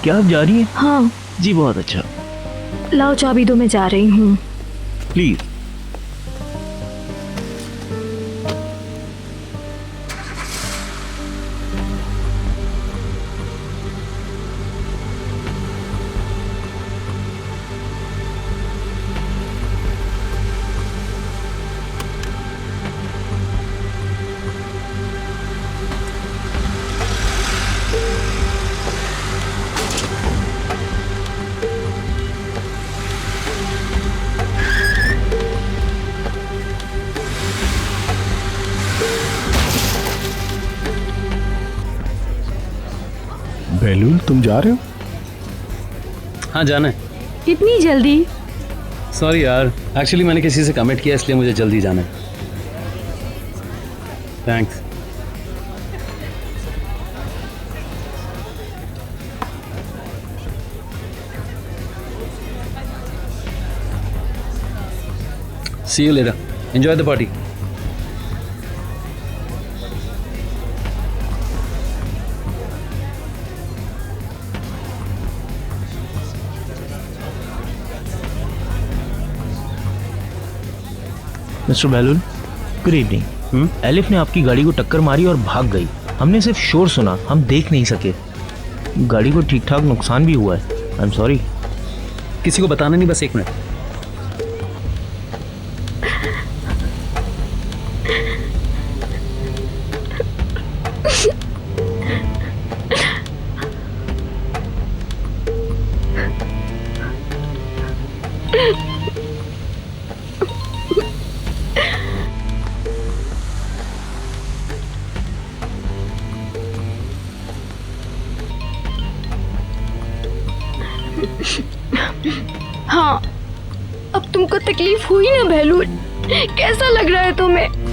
क्या आप जा रही हैं? हाँ जी, बहुत अच्छा। लाओ चाबी दो, मैं जा रही हूँ। प्लीज। बहलूल, तुम जा रहे हो? हाँ, जाना है। इतनी जल्दी? सॉरी यार, एक्चुअली मैंने किसी से कमिट किया, इसलिए मुझे जल्दी जाना है। Thanks. See you later. Enjoy the party. Mister Behlul, good evening. Elif ने आपकी गाड़ी को टक्कर मारी और भाग गई। हमने सिर्फ शोर सुना, हम देख नहीं सके। गाड़ी को ठीक ठाक नुकसान भी हुआ है। आई एम सॉरी। किसी को बताना नहीं, बस 1 मिनट। हाँ, अब तुमको तकलीफ हुई ना बहलूल? कैसा लग रहा है तुम्हें?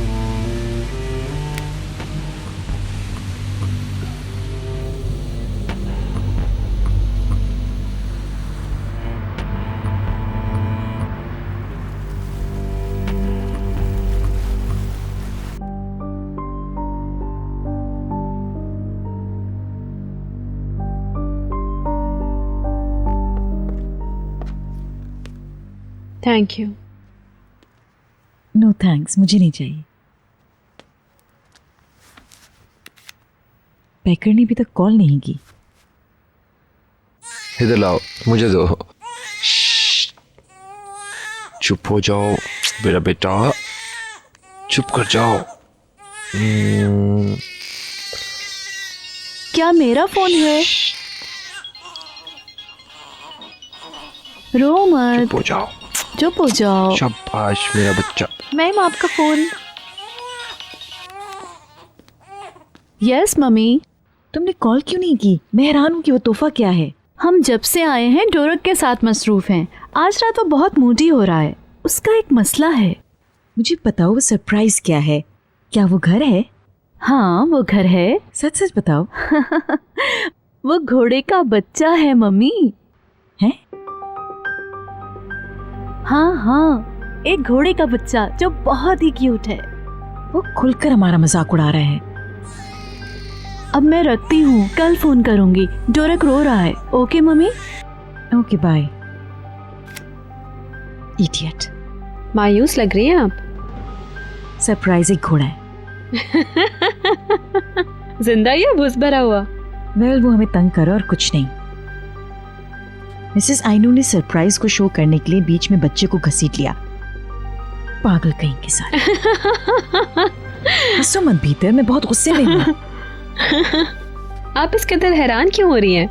Thank you. नो थैंक्स, मुझे नहीं चाहिए। पैकर ने अभी तक कॉल नहीं की। इधर लाओ, मुझे दो। चुप हो जाओ मेरा बेटा, चुप कर जाओ। क्या मेरा फोन है? रो मत। चुप हो जाओ, चुप हो जाओ। शाबाश मेरा बच्चा। मैम आपका फोन। Yes mummy. तुमने कॉल क्यों नहीं की? मैं हैरान हूँ कि वो तोहफा क्या है। हम जब से आए हैं डोरक के साथ मसरूफ हैं। आज रात वो बहुत मूडी हो रहा है, उसका एक मसला है। मुझे बताओ वो सरप्राइज क्या है? क्या वो घर है? हाँ वो घर है। सच सच बताओ। वो घोड़े का बच्चा है मम्मी। है? हाँ हाँ, एक घोड़े का बच्चा जो बहुत ही क्यूट है। वो खुलकर हमारा मजाक उड़ा रहा है। अब मैं रखती हूँ, कल फोन करूंगी। डोरक रो रहा है। ओके मम्मी। Okay bye. इडियट। मायूस लग रही हैं आप। सरप्राइज एक घोड़ा है। जिंदा या भूस भरा हुआ? वेल वो हमें तंग करो और कुछ नहीं। मिसेस आइनू ने सरप्राइज को शो करने के लिए बीच में बच्चे को घसीट लिया। पागल कहीं के साथ। हंसो मत भीतर, मैं बहुत गुस्से में हूँ। आप इस कदर हैरान क्यों हो रही हैं?